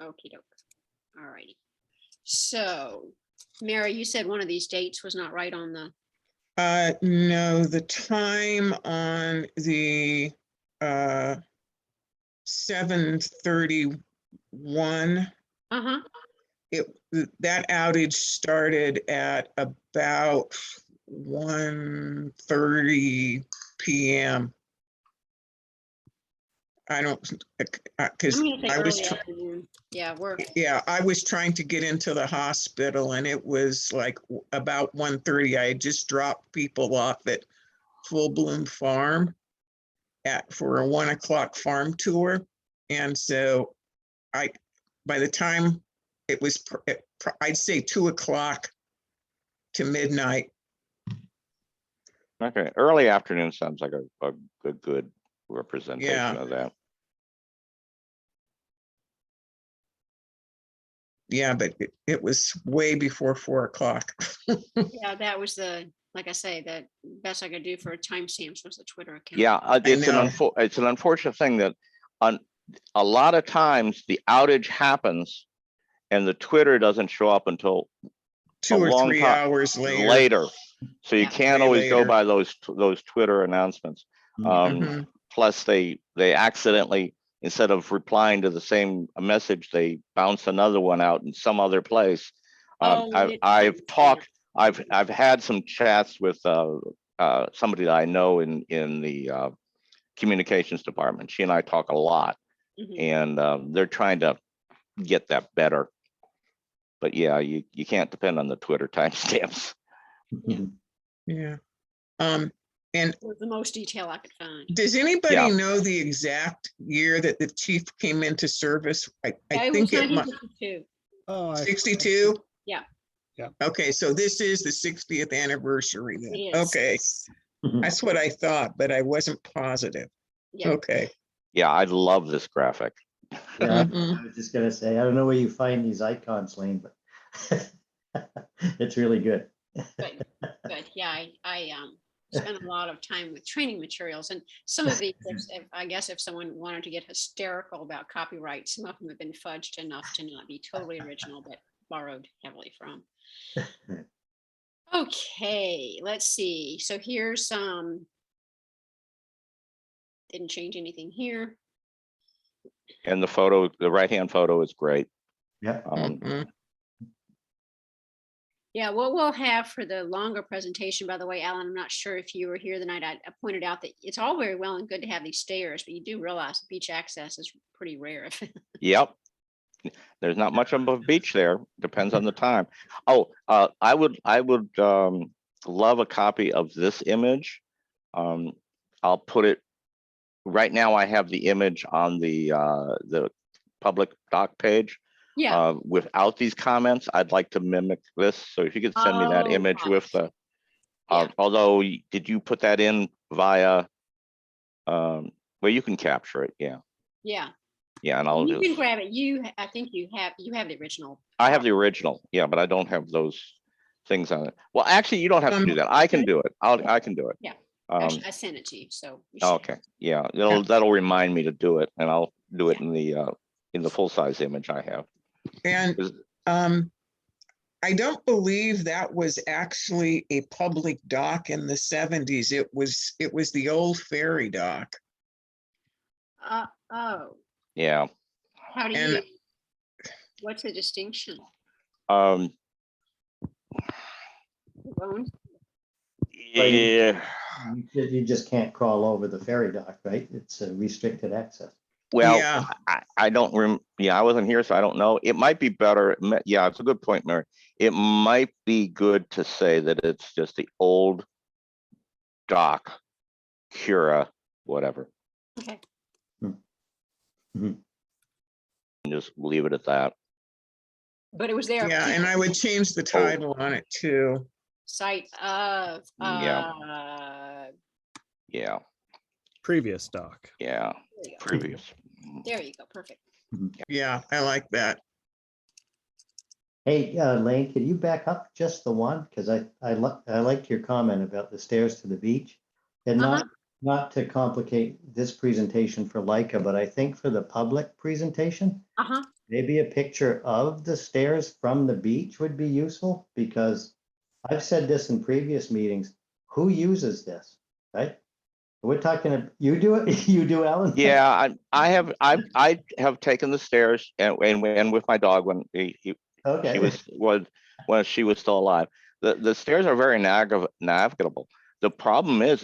Okey doke. All righty. So, Mary, you said one of these dates was not right on the, No, the time on the 7:31, that outage started at about 1:30 p.m. I don't, because I'm gonna say I was, early afternoon. Yeah, I was trying to get into the hospital and it was like about 1:30. I had just dropped people off at Full Bloom Farm for a 1 o'clock farm tour. And so by the time it was, I'd say 2 o'clock to midnight. Okay, early afternoon sounds like a good representation Yeah. of that. Yeah, but it was way before 4 o'clock. yeah, that was like I say, the best I could do for timestamps was the Twitter account. Yeah, it's know. it's an unfortunate thing that on a lot of times the outage happens and the Twitter doesn't show up until 2 or 3 hours later. So you Yeah. can't Way always go later. by those Twitter announcements. Mhm. Plus they accidentally, instead of replying to the same message, they bounce another one out in some other place. I've had some chats with somebody that I know in the communications department. She and I talk a lot, and they're trying to get that better. But yeah, you can't depend on the Twitter timestamps. Yeah. And It was the most detail I could find. does anybody Yeah. know the exact year that the chief came into service? I Yeah, it think was it might 1952. Oh, 62. Yeah. Yeah. Okay, so this is the 60th anniversary then. It is. Okay, that's what I thought, but I wasn't positive. Yeah. Okay. Yeah, I love this graphic. Yeah, Mhm. I was just gonna say, I don't know where you find these icons, Lane, but it's really good. Good. Yeah, I spent a lot of time with training materials, and some of these, I guess if someone wanted to get hysterical about copyright, some of them have been fudged enough to not be totally original, but borrowed heavily from. Okay, let's see. So here's didn't change anything here. And the right-hand photo is great. Yeah. Mhm. Yeah, what we'll have for the longer presentation, by the way, Alan, I'm not sure if you were here the night I pointed out that it's all very well and good to have these stairs, but you do realize beach access is pretty rare. Yep. There's not much of a beach there. Depends on the time. Oh, I would love a copy of this image. I'll put it right now. I have the image on the public doc page. Yeah. Without these comments, I'd like to mimic this. So if you could send me that Oh, image right. with the, Yeah. although did you put that in via, well, you can capture it. Yeah. Yeah. Yeah. And I'll You can just, grab it. I think you have the original. I have the original. Yeah, but I don't have those things on it. Well, actually, you don't have to do that. I can do it. I can do it. Yeah. Um, Actually, I sent it to you, so. you should. okay. Yeah. That'll remind me to do it, and I'll do it in the full-size image I have. And I don't believe that was actually a public dock in the 70s. It was the old ferry dock. Oh, Yeah. how do And- you, what's the distinction? Um, Bones? yeah. You just can't crawl over the ferry dock, right? It's a restricted access. Well, Yeah. I don't yeah, I wasn't here, so I don't know. It might be better. Yeah, it's a good point, Mary. It might be good to say that it's just the old dock, Cura, whatever, Okay. Mhm. and just leave it at that. But it was there. Yeah, and I would change the title on it too. Site of, Yeah, previous doc. yeah, there you go. previous. There you go. Perfect. Yeah, I like that. Hey, Lane, can you back up just the one? Because I liked your comment about the stairs to the beach. And not to complicate this presentation for Leica, but I think for the public presentation, maybe a picture of the stairs from the beach would be useful, because I've said this in previous meetings, who uses this, right? We're talking, you do it, you do, Alan? Yeah, I have taken the stairs and with my dog when she Okay. was when she was still alive. The stairs are very navigable. The problem is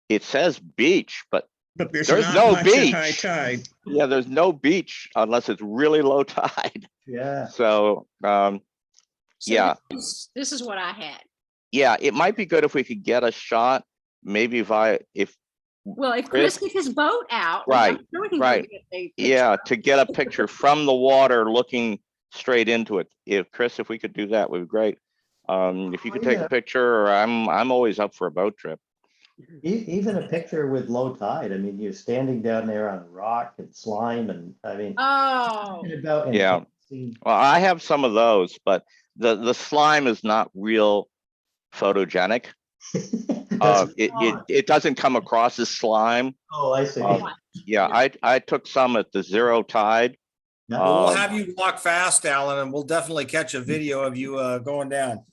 it says beach, but But there's there's not no much at high beach. tide. Yeah, there's no beach unless it's really low tide. Yeah, So So yeah, this is what I had. yeah, it might be good if we could get a shot, maybe if Well, if Chris gets his boat out. Right, I'm sure we can go right. get a picture. Yeah, to get a picture from the water looking straight into it. If Chris, if we could do that, would be great. If you could take yeah. a picture, I'm always up for a boat trip. Even a picture with low tide. I mean, you're standing down there on rock and slime, and I mean, Oh, talking about Yeah. enhancing- Well, I have some of those, but the slime is not real photogenic. That's- It doesn't come across as slime. Oh, I see. Yeah, I took some at the zero tide. Yeah. Well, we'll Um, have you walk fast, Alan, and we'll definitely catch a video of you going down.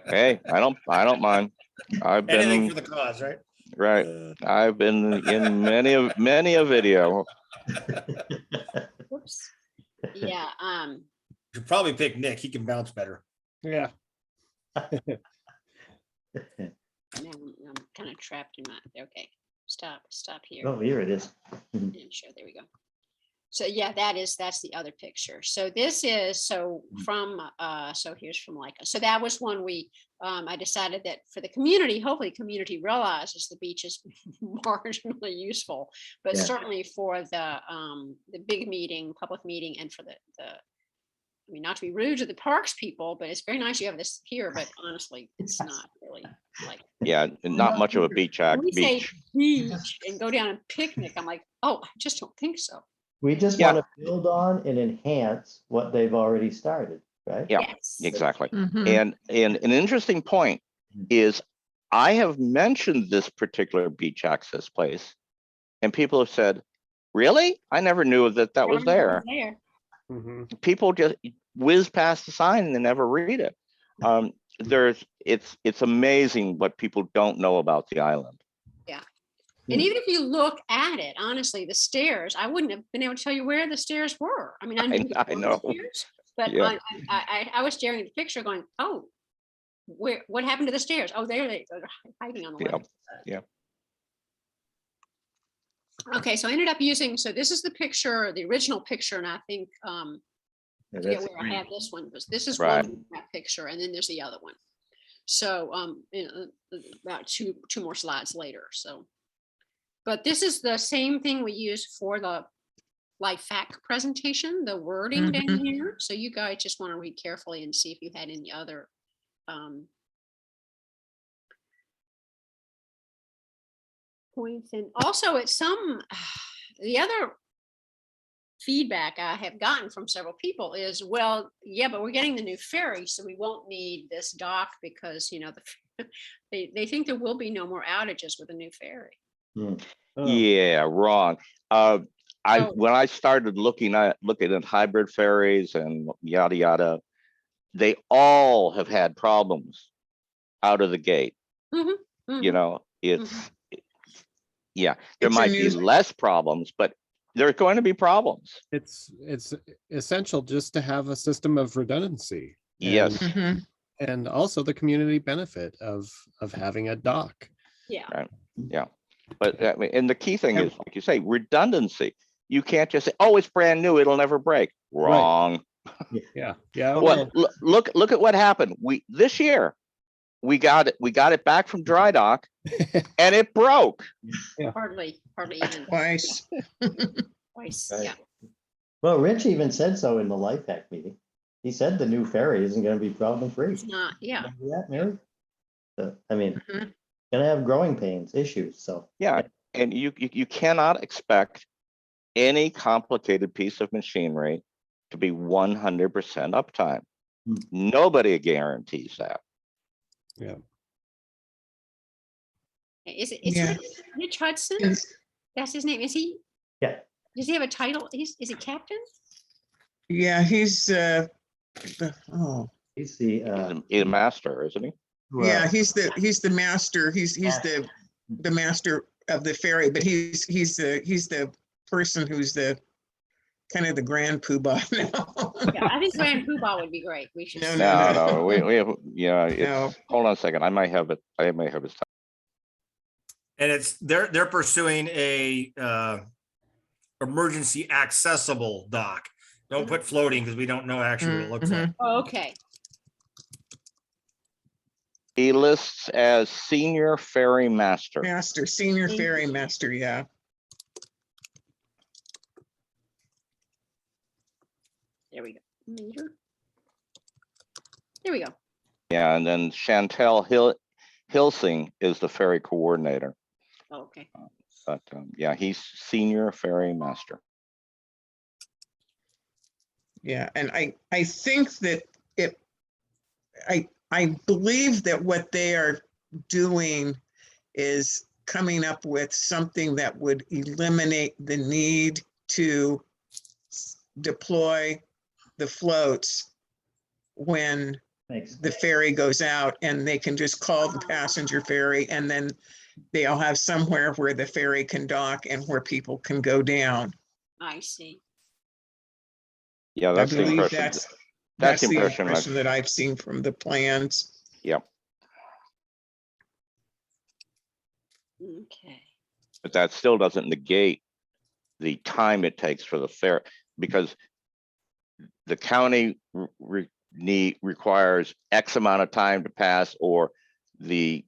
Hey, I don't mind. I've Anything for been the cause, right? right. I've been in many a video. whoops. Yeah, You should probably pick Nick. He can bounce better. Yeah. now I'm kind of trapped in my, okay, stop here. Oh, here it is. Yeah, sure, there we go. So yeah, that's the other picture. So this is, so from, so here's from Leica. So that was one I decided that for the community, hopefully the community realizes the beach is marginally useful, but Yeah. certainly for the big meeting, public meeting, and for the, I mean, not to be rude to the parks people, but it's very nice you have this here, but honestly, it's not really like. Yeah, not much of a beach. When we say Beach. beach and go down and picnic, I'm like, oh, I just don't think so. We just Yeah. want to build on and enhance what they've already started, right? Yeah. Yes. Exactly. Mhm. And an interesting point is I have mentioned this particular beach access place and people have said, really? I never knew that was there. Mhm. People just whiz past the sign and they never read it. It's amazing what people don't know about the island. And even if you look at it, honestly, the stairs, I wouldn't have been able to tell you where the stairs were. I mean, I knew I there were know. stairs, but Yeah. I was staring at the picture going, oh, what happened to the stairs? Oh, they're hiding on the Yeah. left. Yeah. Okay, so I ended up using, so this is the picture, the original picture, and I think, Yeah, I forget that's where I great. have this one, but this is Right. one that picture, and then there's the other one. So, about two more slides later, so. But this is the same thing we used for the life fact presentation, the wording down here. So you guys just want to read carefully and see if you had any other points. And also it's the other feedback I have gotten from several people is, well, yeah, but we're getting the new ferry, so we won't need this dock because, you know, they think there will be no more outages with a new ferry. Oh, Yeah, wrong. Oh. When I started looking at hybrid ferries and yada yada, they all have had problems out of the gate. You Mhm. know, yeah, there It's a might be new- less problems, but there's going to be problems. it's essential just to have a system of redundancy. Yes. Mhm. And also the community benefit of having a dock. Yeah. But I mean, and the key thing is, like you say, redundancy. You can't just say, "Oh, it's brand new; it'll never break." Right. Wrong. Yeah. Yeah. Well, look at what happened. This year we got it back from dry dock, and it broke. Hardly even Twice. twice. Right. Yeah. Well, Rich even said so in the Life Hack meeting. He said the new ferry isn't going to be problem-free. It's not, yeah. Remember that, Mary? So, I mean, Mhm. gonna have growing pains, issues, so. Yeah, and you cannot expect any complicated piece of machinery to be 100% uptime. Hmm. Nobody guarantees that. Yeah. It's Yeah. Rich Hudson? Yes. That's his name. Is he? Yeah. Does he have a title? Is he captain? Yeah, he's, oh, He's the, He's a master, isn't he? yeah, well, he's the master. He's the master of the ferry, but he's the person who's the kind of the grand poobah now. Yeah, I think Grand Poobah would be great. We should. No, see no, that. No, we have, yeah, No. it's, hold on a second. I might have it. I may have his. And it's, they're pursuing a emergency accessible dock. Don't put floating because we don't know actually what it looks like. Oh, okay. He lists as senior ferry master. Master, senior Thank ferry you. master, yeah. There we go. Meter. There we go. Yeah, and then Chantel Hilsing is the ferry coordinator. Oh, okay. But yeah, he's senior ferry master. Yeah, and I think that I believe that what they are doing is coming up with something that would eliminate the need to deploy the floats when makes, the ferry goes out, and they can just call the passenger ferry, and then they'll have somewhere where the ferry can dock and where people can go down. I see. Yeah, I that's the believe impression. that's the the impression impression that I've seen from the plans. Yep, Okay. but that still doesn't negate the time it takes for the ferry, because the county requires X amount of time to pass, or the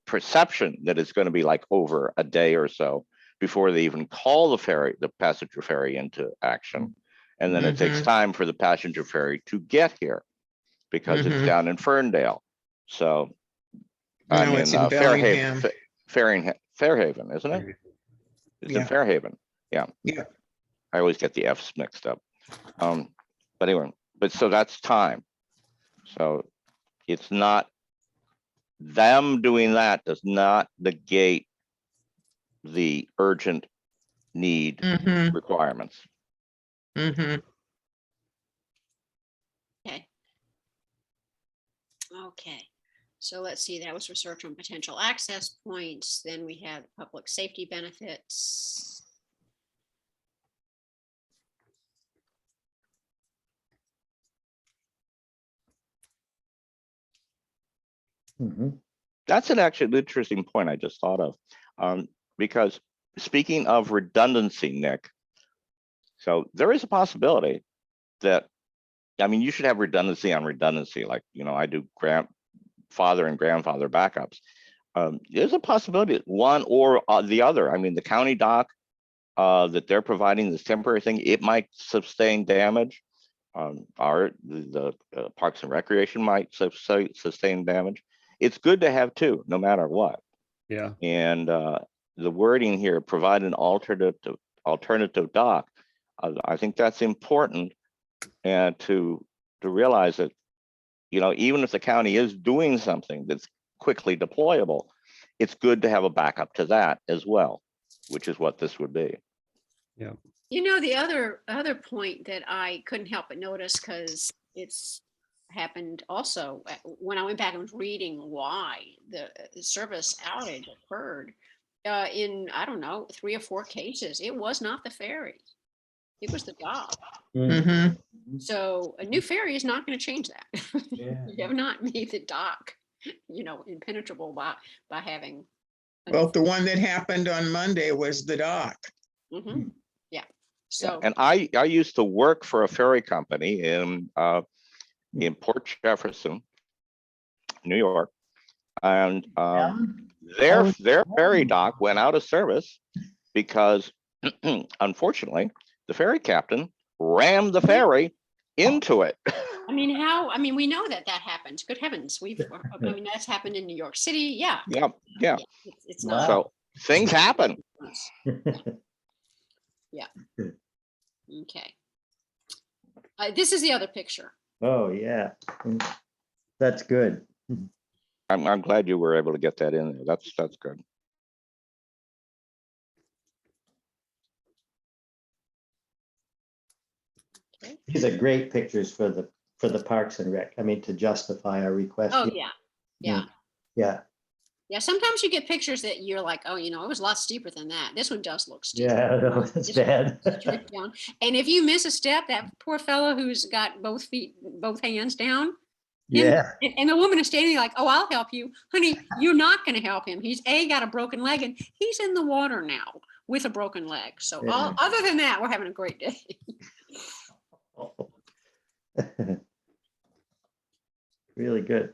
perception that it's going to be like over a day or so before they even call the passenger ferry into action. And then it takes time for the passenger ferry to get here because it's down in Ferndale. So I No, mean, it's in Bellingham. Fairhaven, isn't it? It's in Yeah. Fairhaven. Yeah. Yeah. I always get the F's mixed up. But anyway, but so that's time. So it's not, them doing that does not negate the urgent need requirements. Okay. Okay. So let's see, that was research on potential access points. Then we have public safety benefits. mhm. That's an actually interesting point I just thought of, because speaking of redundancy, Nick, so there is a possibility that, I mean, you should have redundancy on redundancy, like, you know, I do grandfather and grandfather backups. There's a possibility that one or the other, I mean, the county dock that they're providing this temporary thing, it might sustain damage. The Parks and Recreation might sustain damage. It's good to have two, no matter what. Yeah. And the wording here, provide an alternative dock. I think that's important, and to realize that, you know, even if the county is doing something that's quickly deployable, it's good to have a backup to that as well, which is what this would be. Yeah. You know, the other point that I couldn't help but notice, because it's happened also when I went back and was reading why the service outage occurred, in, I don't know, 3 or 4 cases, it was not the ferry. It was the dock. Mm, So a new ferry is not going to change that. yeah. You have not made the dock, you know, impenetrable by having. Well, the one that happened on Monday was the dock. Mhm. Yeah. So. And I used to work for a ferry company in Port Jefferson, New York, and their ferry dock went out of service because, unfortunately, the ferry captain rammed the ferry into it. I mean, we know that happens. Good heavens. I mean, that's happened in New York City. Yeah. Yeah. It's not. So things happen. Yeah. Okay. This is the other picture. Oh, yeah. That's good. I'm glad you were able to get that in there. That's good. These are great pictures for the Parks and Rec. I mean, to justify our request. Oh, yeah, yeah. Yeah, Yeah, sometimes you get pictures that you're like, oh, it was a lot steeper than that. This one does look steep. yeah, no, that's bad. Down. And if you miss a step, that poor fellow who's got both hands down. Yeah, And the woman is standing like, oh, I'll help you. Honey, you're not going to help him. He's got a broken leg and he's in the water now with a broken leg. So Yeah. other than that, we're having a great day. really good.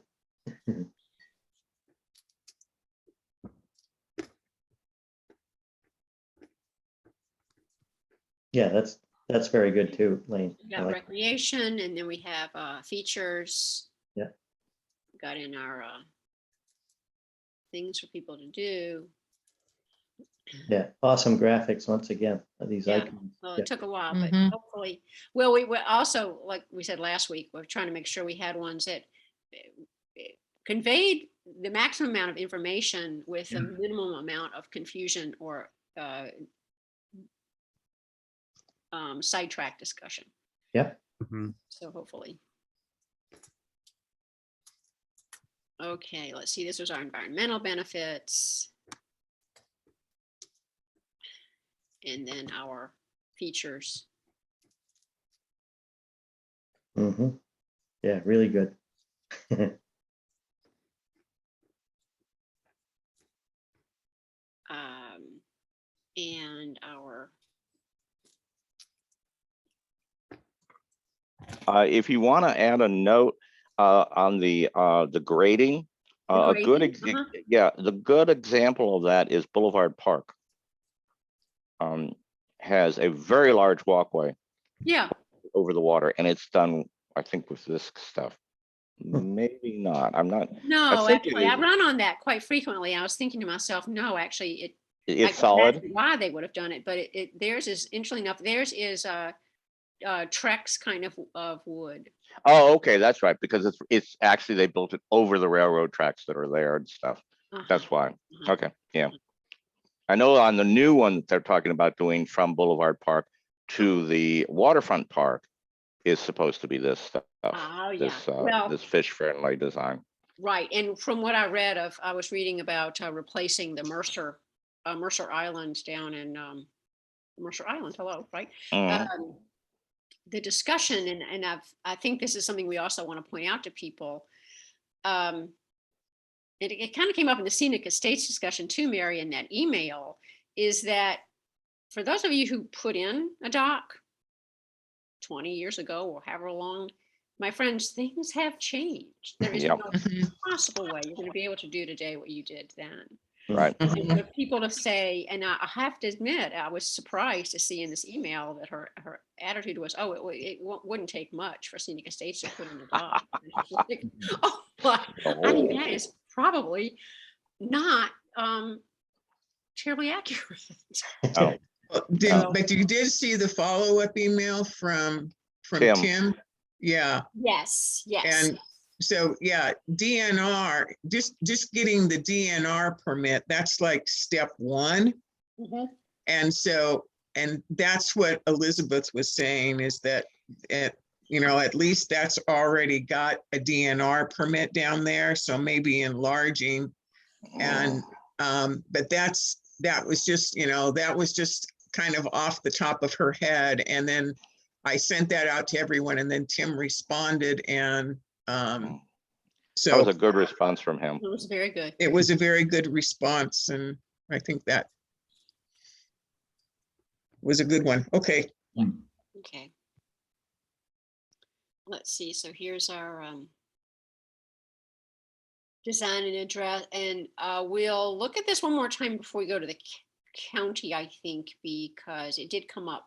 Yeah, that's very good too, Lane. We I got like- recreation, and then we have features. Yeah. Got in our things for people to do. Yeah, awesome graphics once again, these Yeah. icons. Well, Yeah. it took a while, but Mhm. hopefully, well, we were also, like we said last week, we're trying to make sure we had ones that conveyed the maximum amount of information with a minimum amount of confusion or sidetrack discussion. Yep. Mhm. So hopefully. Okay, let's see. This was our environmental benefits. And then our features. Mhm. Yeah, really good. And our If you want to add a note on the grading, a good grading, yeah, the good example of that is Boulevard Park. Has a very large walkway yeah. over the water, and it's done, I think, with this stuff. Maybe not. I'm not. No, think it actually, I is. run on that quite frequently. I was thinking to myself, no, actually, I It's can solid. imagine why they would have done it, but theirs is interesting enough. Theirs is Trex kind of wood. Oh, okay, that's right. Because it's actually they built it over the railroad tracks that are there and stuff. That's why. Uh-huh. Okay, yeah. I know on the new one that they're talking about doing from Boulevard Park to the waterfront park is supposed to be this stuff. Oh, yeah. This Well, this fish-friendly design. right. And from what I read I was reading about replacing the Mercer Island down in Mercer Island. Hello, right? Mhm. The discussion, and I think this is something we also want to point out to people. It kind of came up in the scenic estates discussion too, Mary, in that email, is that for those of you who put in a dock 20 years ago or however long, my friends, things have changed. There is Yep. no possible way you're going to be able to do today what you did then. Right. And for people to say, and I have to admit, I was surprised to see in this email that her attitude was, oh, it wouldn't take much for scenic estates to put in a dock. Like, oh, but I mean, that is probably not terribly accurate. Oh, But you did see the follow-up email from Tim. Tim? Yeah. Yes, yes. And so, yeah, DNR, just getting the DNR permit, that's like step one. Mhm. And so, and that's what Elizabeth was saying is that at least that's already got a DNR permit down there. So maybe enlarging. And, but that was just kind of off the top of her head. And then I sent that out to everyone and then Tim responded and that was so a good response from him. It was very good. it was a very good response. And I think that was a good one. Okay. Okay. Let's see. So here's our design and address, and we'll look at this one more time before we go to the county, I think, because it did come up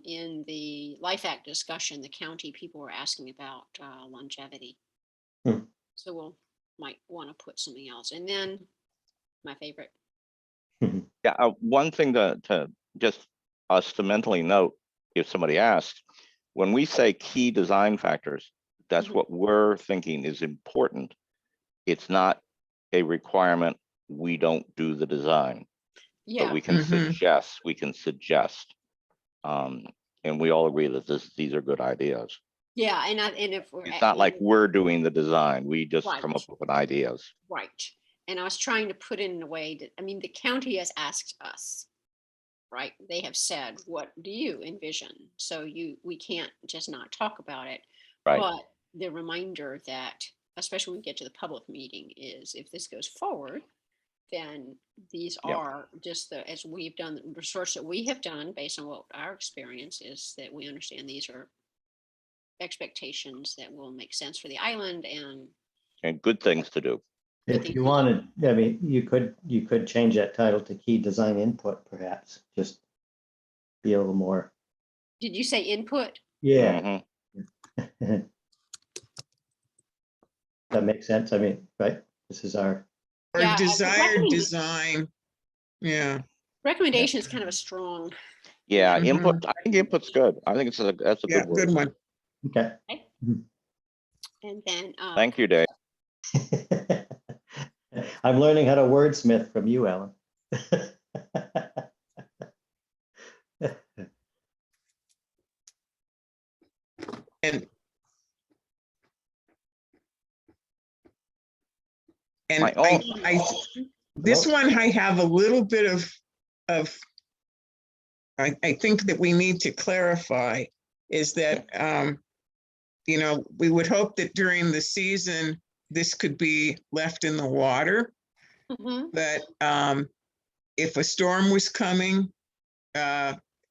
in the Life Act discussion. The county people were asking about longevity. So we'll might want to put something else. And then my favorite. Yeah, one thing to just us to mentally note, if somebody asks, when we say key design factors, that's what we're thinking is important. It's not a requirement. We don't do the design, Yeah. but we can suggest. and we all agree that these are good ideas. Yeah, and if we're. It's not like we're doing the design. We just Right. come up with ideas. Right. And I was trying to put it in a way that, I mean, the county has asked us, right? They have said, what do you envision? So we can't just not talk about it. Right. But the reminder that, especially when we get to the public meeting, is if this goes forward, then these Yep. are just as we've done, the research that we have done based on what our experience is, that we understand these are expectations that will make sense for the island And good things to do. If you wanted, I mean, you could change that title to key design input, perhaps, just be a little more, Did you say input? yeah. Mhm. That makes sense. I mean, right? This is our, Or Yeah, desired design. Yeah. Recommendation is kind of a strong. Yeah, Mhm. input. I think input's good. I think that's a Yeah, good word. good one. okay. And then. Thank you, Dave. I'm learning how to wordsmith from you, Ellen. And My this Hello? one, I have a little bit of, I think that we need to clarify is that, we would hope that during the season, this could be left in the water, Mhm. but if a storm was coming,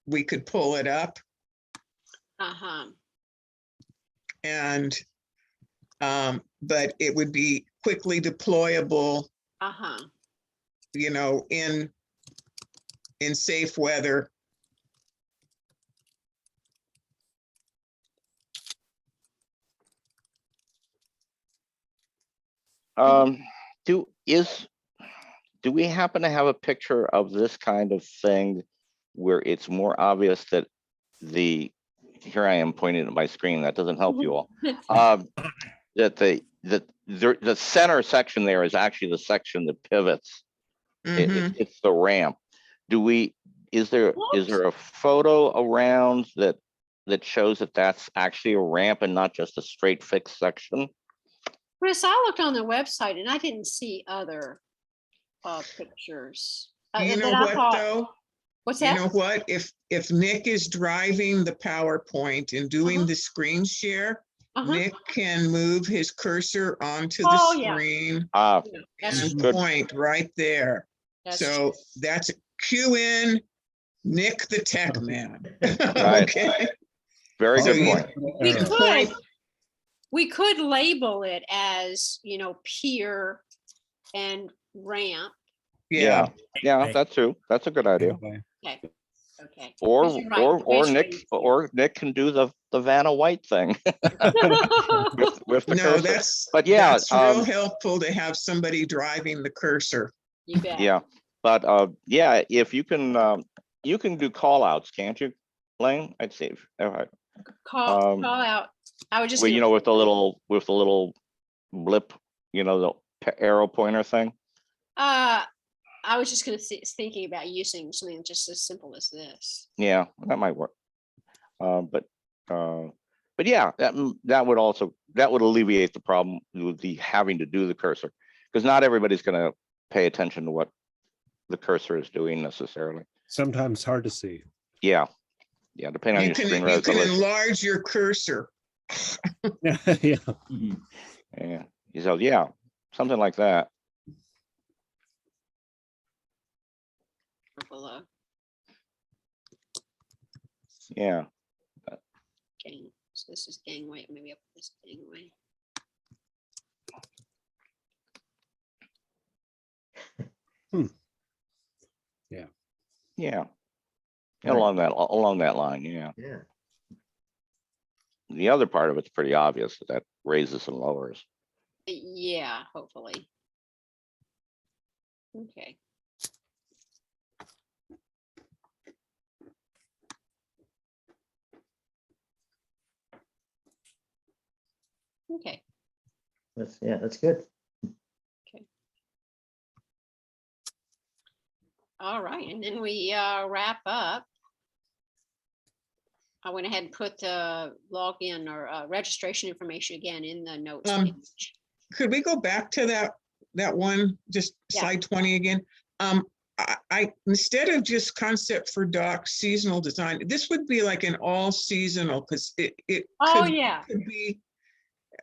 we could pull it up Uh-huh. and, but it would be quickly deployable, Uh-huh. in safe weather. Do we happen to have a picture of this kind of thing where it's more obvious that here I am pointing at my screen, that doesn't help you all. That the center section there is actually the section that pivots. Mhm. It's the ramp. Is there a photo around that shows that that's actually a ramp and not just a straight fixed section? Chris, I looked on their website and I didn't see other pictures. You know that I what, thought- though? What's You that? know what? If Nick is driving the PowerPoint and doing Uh-huh. the screen share, Uh-huh. Nick can move his cursor onto the Oh, yeah. screen Ah, That's and good. point right there. That's So that's cue in Nick the Tech Man. Right. Okay. very So good you- point. we can could point- we could label it as pier and ramp. Yeah. Yeah, that's true. That's a good idea. Okay. Okay. Or Because you're right, Nick can do the Vanna White thing with the No, cursor. But yeah, that's real helpful to have somebody driving the cursor. You bet. yeah, but yeah, if you can do call outs, can't you, Lane? I'd say. All right. Call out. I would just. Well, with the little blip, the arrow pointer thing. I was just going to thinking about using something just as simple as this. Yeah, that might work. But yeah, that would alleviate the problem with the having to do the cursor, because not everybody's going to pay attention to what the cursor is doing necessarily. Sometimes hard to see. Yeah, depending on your screen You can resolution. enlarge your cursor. Yeah. Yeah, so yeah, something like that. Below. Yeah. Gang. So this is gangway. Maybe up this gangway. Yeah. Right. Along that line, yeah. Yeah. The other part of it's pretty obvious that raises and lowers. Yeah, hopefully. Okay. Okay. That's good. All right, and then we wrap up. I went ahead and put the login or registration information again in the notes Um, page. Could we go back to that one, just Yeah. slide 20 again? I instead of just concept for dock seasonal design, this would be like an all seasonal, because it Oh, could yeah, be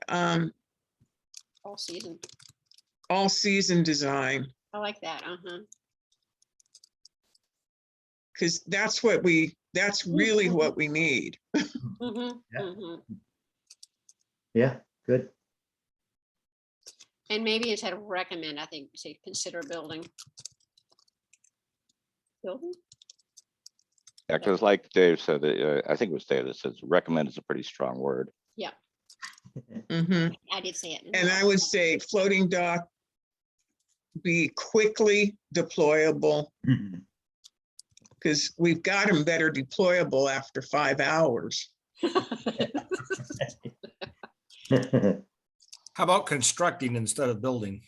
all season. all season design, I like that. Uh-huh. because that's really what we need. Mhm, Yeah. mhm. Yeah, good. And maybe instead of recommend, I think, say, consider building. Building? Yeah, because like Dave said, I think it was Dave that says recommend is a pretty strong word. Mhm. I did say it. And I would say floating dock be quickly deployable, because we've got them that are deployable after 5 hours. How about constructing instead of building?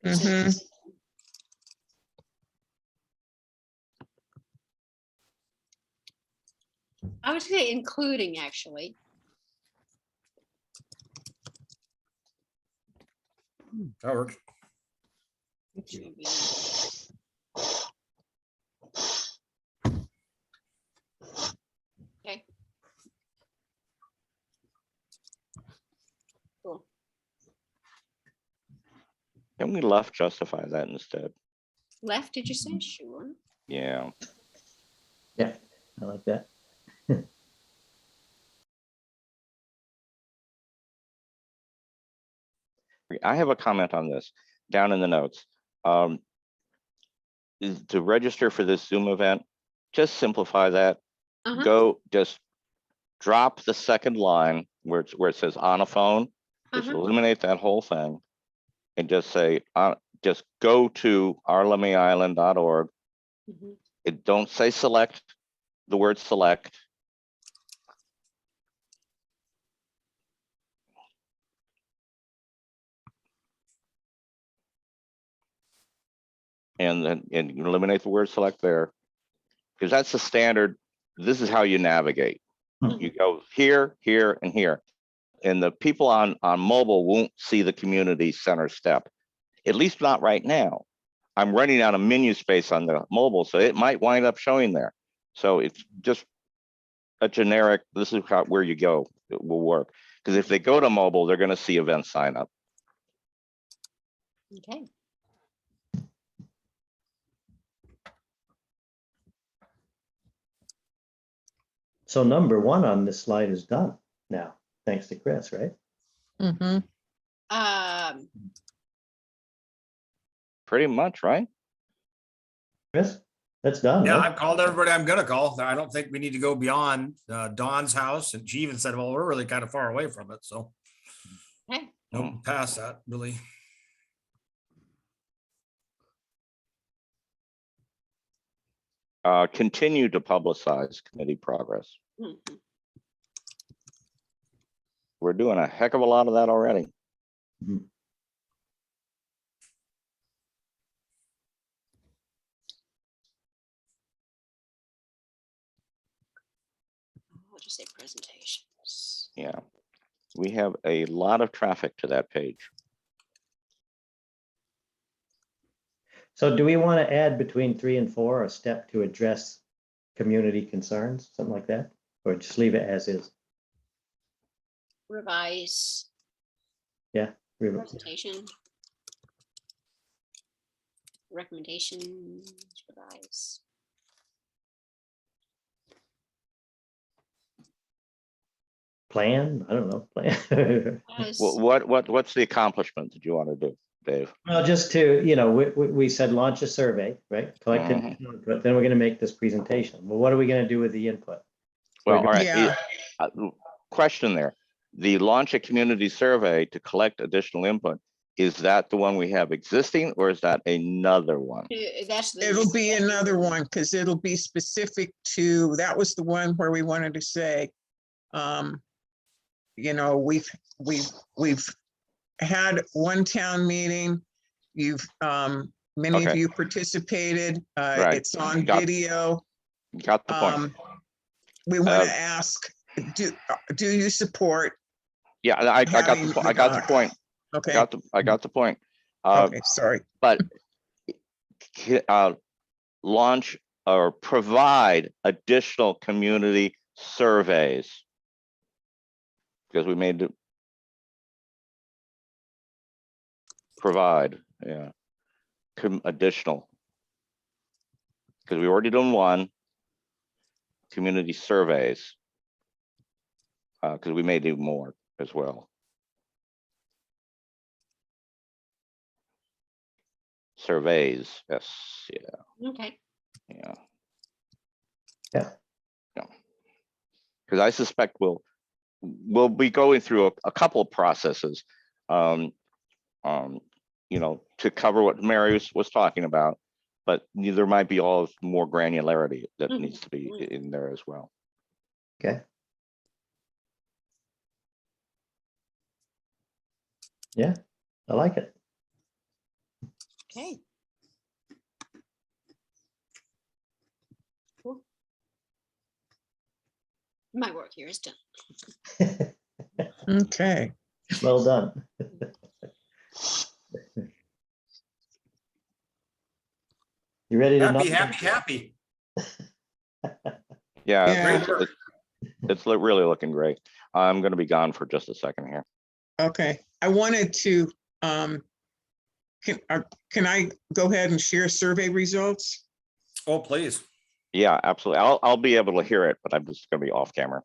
Mhm. I would say including, actually. That works. Should be- Okay. Cool. Can we left justify that instead? Left, did you say? Sure. Yeah. Yeah, I like that. I have a comment on this down in the notes. To register for this Zoom event, just simplify that. Uh-huh. Just drop the second line where it says on a phone. Just Uh-huh. eliminate that whole thing and just say, just go to ourlemmiisland.org. Mhm. Don't say select, the word select. And then eliminate the word select there, because that's the standard. This is how you navigate. You go here, here, and here. And the people on mobile won't see the community center step, at least not right now. I'm running out of menu space on the mobile, so it might wind up showing there. So it's just a generic, this is where you go, it will work. Because if they go to mobile, they're going to see event sign up. Okay. So number 1 on this slide is done now, thanks to Chris, right? Mhm. Pretty much, right? Chris, that's done, Yeah, no? I've called everybody I'm gonna call. I don't think we need to go beyond Dawn's house. And she even said, well, we're really kind of far away from it. So Okay. no, past that, really. Continue to publicize committee progress. Mhm. We're doing a heck of a lot of that already. Mhm. I'll just say presentations. Yeah. We have a lot of traffic to that page. So do we want to add between 3 and 4 a step to address community concerns, something like that? Or just leave it as is? Revise presentation. Recommendations, revise. Plan? I don't know. Plan. As- What's the accomplishment that you want to do, Dave? Well, just to, we said launch a survey, right? Collect additional input, then we're going to make this presentation. Well, what are we going to do with the input? Well, all right. Yeah. Question there. The launch a community survey to collect additional input, is that the one we have existing or is that another one? That's the. It'll be another one, because it'll be specific to, that was the one where we wanted to say, we've had one town meeting. Many of Okay. you participated. Right. It's on Got- video. Got the point. we want Uh, to ask, do you support? Yeah, I got having the, I got the point. Okay, I got the point. Uh, okay, sorry. but launch or provide additional community surveys. Because we made it provide, yeah, additional. Because we already done one, community surveys. Because we may do more as well. Surveys, yes, yeah, Okay. yeah. Yeah. Yeah. Because I suspect we'll be going through a couple of processes, you know, to cover what Mary was talking about, but there might be all more granularity that Mhm, needs to be mhm. in there as well. Okay. Yeah, I like it. Okay. Cool. My work here is done. Okay, Well done. You ready to Happy, knock? happy. Yeah, Yeah. it's, it's really looking great. I'm going to be gone for just a second here. okay. I wanted to, can I go ahead and share survey results? Oh, please. Yeah, absolutely. I'll be able to hear it, but I'm just going to be off camera.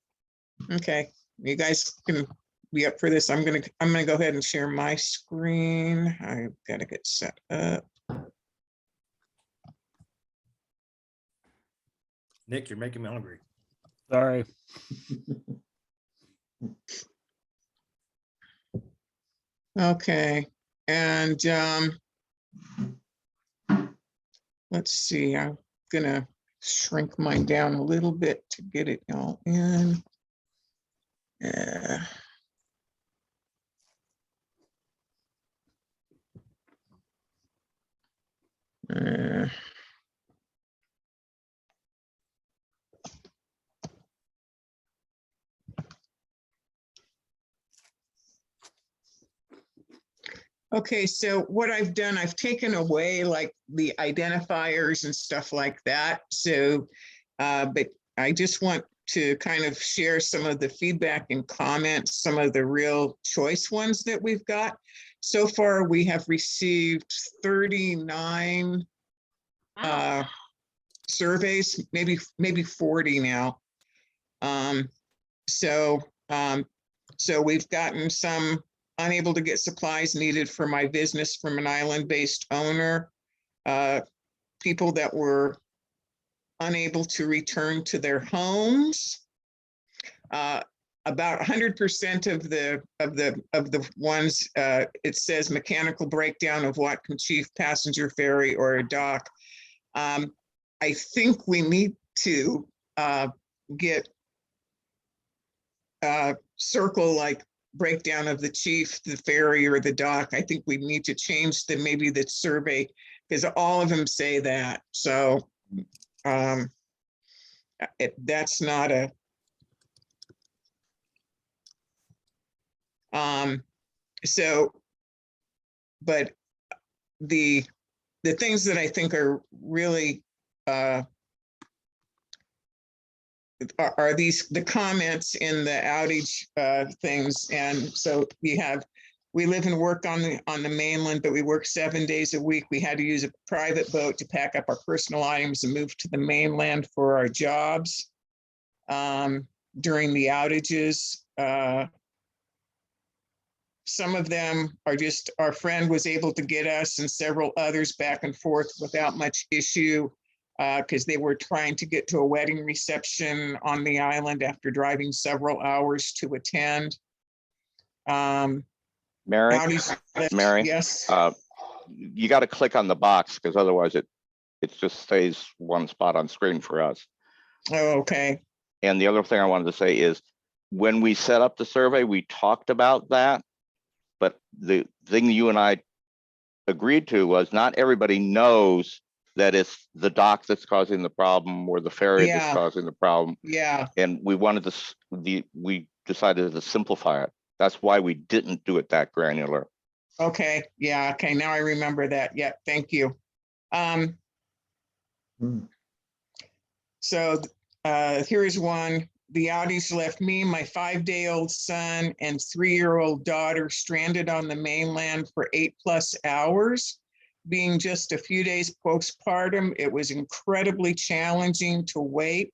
Okay, you guys can be up for this. I'm gonna go ahead and share my screen. I've got to get set up. Nick, you're making me hungry. Sorry. Okay, and let's see, I'm gonna shrink mine down a little bit to get it all in. Uh, Okay, so what I've done, I've taken away like the identifiers and stuff like that. So, but I just want to kind of share some of the feedback and comments, some of the real choice ones that we've got. So far, we have received 39 Wow. surveys, maybe 40 now. So we've gotten some unable to get supplies needed for my business from an island-based owner. People that were unable to return to their homes. About 100% of the ones it says mechanical breakdown of Watcom Chief passenger ferry or a dock. I think we need to get circle like breakdown of the chief, the ferry, or the dock. I think we need to change maybe the survey because all of them say that. So that's not a so, but the things that I think are really are the comments in the outage things. And so we live and work on the mainland, but we work 7 days a week. We had to use a private boat to pack up our personal items and move to the mainland for our jobs during the outages. Some of them are just, our friend was able to get us and several others back and forth without much issue because they were trying to get to a wedding reception on the island after driving several hours to attend. Mary, Yes. You got to click on the box because otherwise it just stays one spot on screen for us. Oh, okay. And the other thing I wanted to say is when we set up the survey, we talked about that. But the thing you and I agreed to was not everybody knows that it's the dock that's causing the problem or the ferry that's Yeah. causing the problem. Yeah, And we wanted to, we decided to simplify it. That's why we didn't do it that granular. okay, yeah, okay, now I remember that. Yeah, thank you. Hmm. So here is one. The Audis left me, my 5-day-old son, and 3-year-old daughter stranded on the mainland for 8+ hours. Being just a few days postpartum, it was incredibly challenging to wait,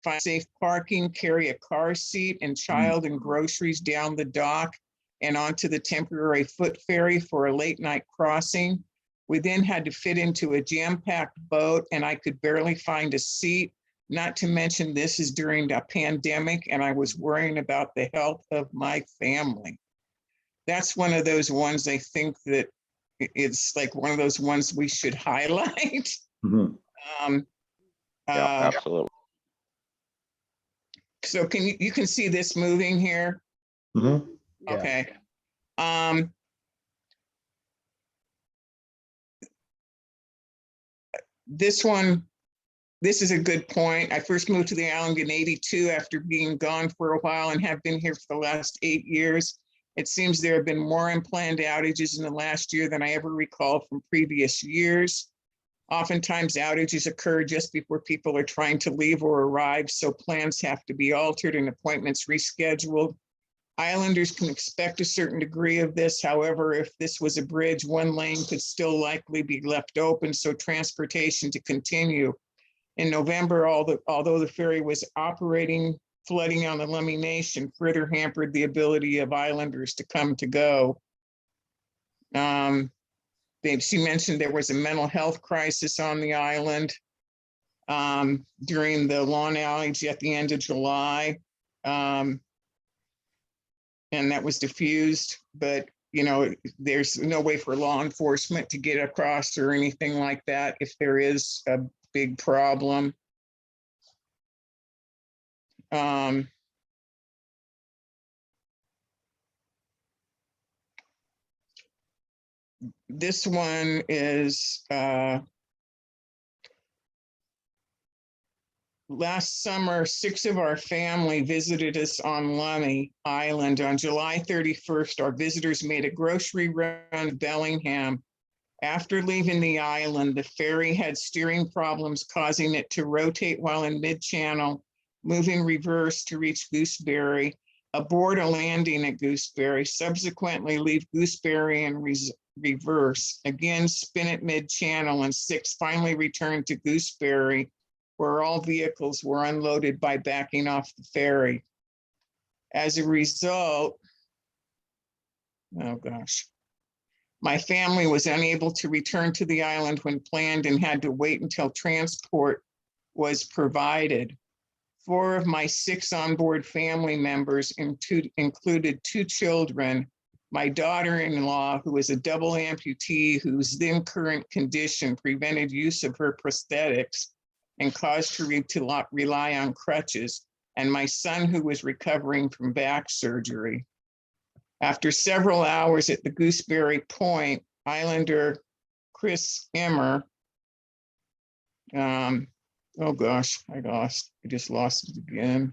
find safe parking, carry a car seat and child and groceries down the dock and onto the temporary foot ferry for a late night crossing. We then had to fit into a jam-packed boat and I could barely find a seat. Not to mention this is during a pandemic and I was worrying about the health of my family. That's one of those ones I think that it's like one of those ones we should highlight. Mhm. Yeah, absolutely. So you can see this moving here? Mhm. Yeah. Okay. This one, this is a good point. I first moved to the island in '82 after being gone for a while and have been here for the last 8 years. It seems there have been more unplanned outages in the last year than I ever recall from previous years. Oftentimes outages occur just before people are trying to leave or arrive, so plans have to be altered and appointments rescheduled. Islanders can expect a certain degree of this. However, if this was a bridge, one lane could still likely be left open, so transportation to continue. In November, although the ferry was operating, flooding on the Lummi Nation further hampered the ability of islanders to come to go. She mentioned there was a mental health crisis on the island during the lawn outage at the end of July. And that was diffused, but you know, there's no way for law enforcement to get across or anything like that if there is a big problem. This one is last summer, 6 of our family visited us on Lummi Island. On July 31st, our visitors made a grocery run to Bellingham. After leaving the island, the ferry had steering problems, causing it to rotate while in mid-channel, move in reverse to reach Gooseberry, abort a landing at Gooseberry, subsequently leave Gooseberry in reverse, again spin at mid-channel, and 6 finally returned to Gooseberry, where all vehicles were unloaded by backing off the ferry. As a result, oh gosh, my family was unable to return to the island when planned and had to wait until transport was provided. 4 of my 6 onboard family members included 2 children, my daughter-in-law, who is a double amputee, whose then current condition prevented use of her prosthetics and caused her to rely on crutches, and my son, who was recovering from back surgery. After several hours at the Gooseberry Point, Islander Chris Emmer, oh gosh, I just lost it again.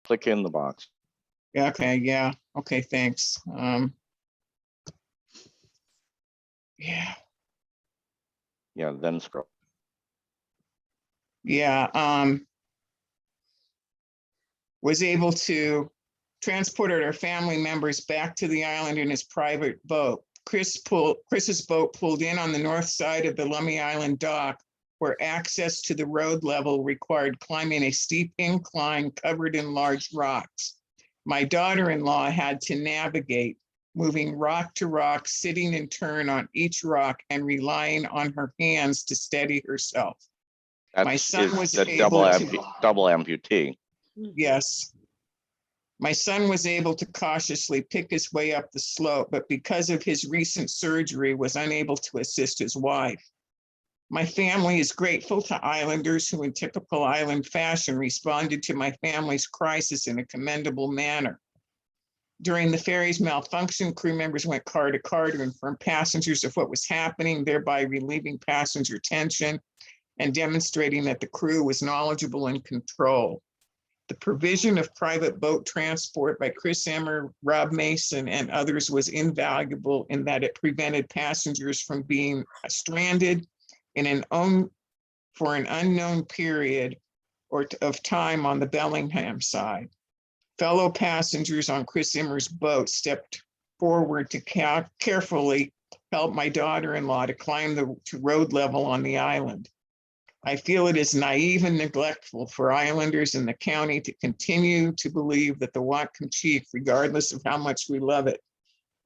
Click in the box. Okay, yeah, okay, thanks. Yeah, Yeah, then scroll. yeah, was able to transport our family members back to the island in his private boat. Chris's boat pulled in on the north side of the Lummi Island dock, where access to the road level required climbing a steep incline covered in large rocks. My daughter-in-law had to navigate, moving rock to rock, sitting in turn on each rock and relying on her hands to steady herself. My son was the able double amputee. Yes. My son was able to cautiously pick his way up the slope, but because of his recent surgery, was unable to assist his wife. My family is grateful to islanders who, in typical island fashion, responded to my family's crisis in a commendable manner. During the ferry's malfunction, crew members went car to car to inform passengers of what was happening, thereby relieving passenger tension and demonstrating that the crew was knowledgeable and control. The provision of private boat transport by Chris Emmer, Rob Mason, and others was invaluable in that it prevented passengers from being stranded for an unknown period of time on the Bellingham side. Fellow passengers on Chris Emmer's boat stepped forward to carefully help my daughter-in-law to climb to road level on the island. I feel it is naive and neglectful for islanders in the county to continue to believe that the Whatcom Chief, regardless of how much we love it,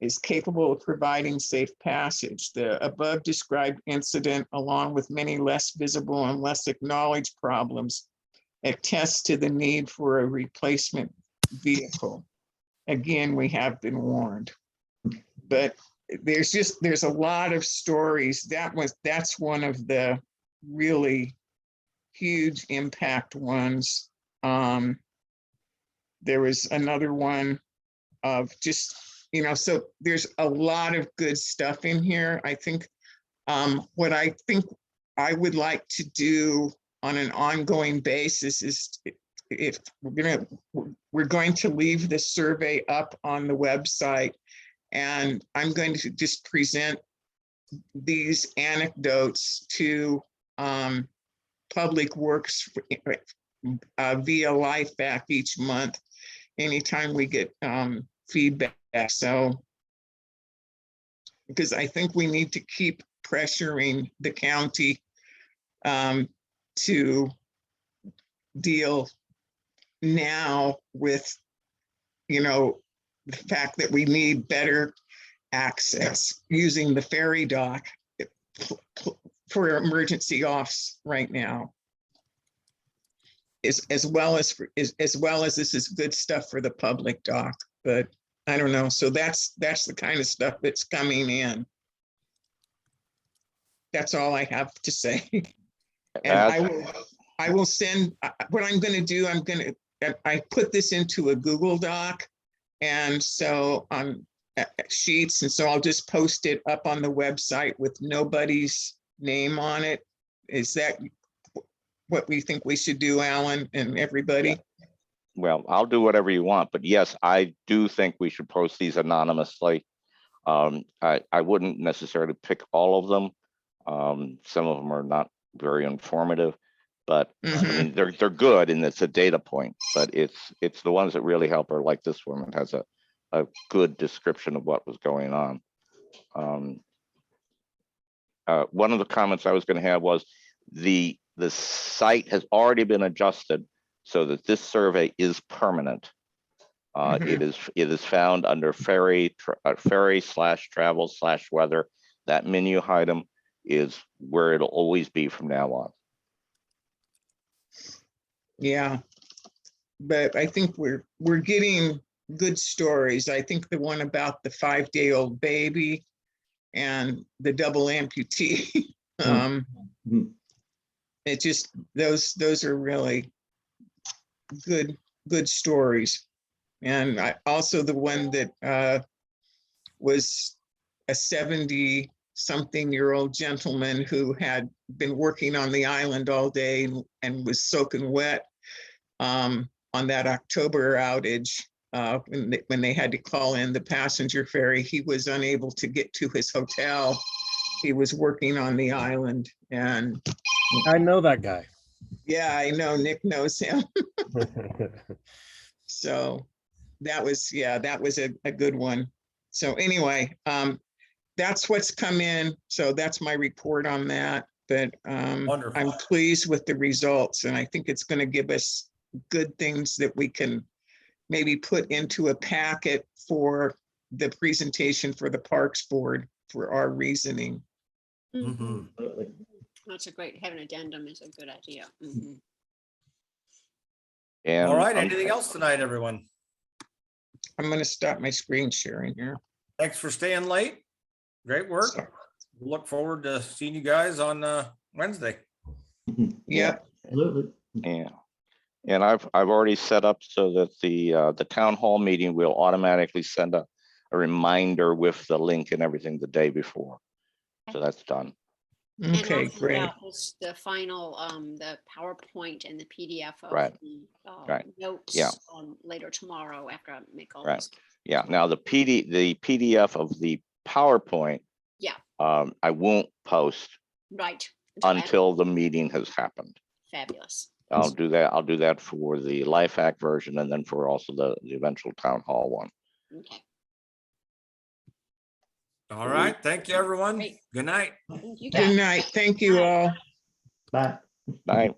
is capable of providing safe passage. The above described incident, along with many less visible and less acknowledged problems, attests to the need for a replacement vehicle. Again, we have been warned. But there's a lot of stories. That's one of the really huge impact ones. There was another one of just, so there's a lot of good stuff in here. I think what I think I would like to do on an ongoing basis is, if we're going to leave the survey up on the website, and I'm going to just present these anecdotes to Public Works via LifeBack each month, anytime we get feedback. So, because I think we need to keep pressuring the county to deal now with, the fact that we need better access using the ferry dock for emergency offs right now, as well as this is good stuff for the public dock. But I don't know. So that's the kind of stuff that's coming in. That's all I have to say. And I will send, what I'm going to do, I put this into a Google Doc, and so on sheets, and so I'll just post it up on the website with nobody's name on it. Is that what we think we should do, Alan, and everybody? Well, I'll do whatever you want, but yes, I do think we should post these anonymously. I wouldn't necessarily pick all of them. Some of them are not very informative, but I mean, they're good, and it's a data point, but it's the ones that really help are like this one that has a good description of what was going on. One of the comments I was going to have was the site has already been adjusted so that this survey is permanent. It is found under ferry / weather. That menu item is where it'll always be from now on. Yeah, but I think we're getting good stories. I think the one about the 5-day-old baby and the double amputee, it just, those are really good stories. And I also, the one that was a 70-something-year-old gentleman who had been working on the island all day and was soaking wet on that October outage. When they had to call in the passenger ferry, he was unable to get to his hotel. He was working on the island, and I know that guy. yeah, I know Nick knows him. So that was a good one. So anyway, that's what's come in. So that's my report on that. But Wonderful. I'm pleased with the results, and I think it's going to give us good things that we can maybe put into a packet for the presentation for the Parks Board for our reasoning. That's a great, have an addendum is a good idea. And All right, anything else tonight, everyone? I'm going to stop my screen sharing here. Thanks for staying late. Great work. So, We'll look forward to seeing you guys on Wednesday. yep. Absolutely. Yeah. And I've already set up so that the town hall meeting will automatically send a reminder with the link and everything the day before. So that's done. And Okay, also, great. yeah, it's the final, the PowerPoint and the PDF of Right, the right, notes yeah. later tomorrow after I make all Right. this. Yeah, now the PDF of the PowerPoint. Yeah. I won't post Right. until the meeting has happened. Fabulous. I'll do that for the Life Hack version and then for also the eventual town hall one. Okay. All right. Thank you, everyone. Great. Good night. Thank you Good guys. night. Thank you all. Bye. Bye.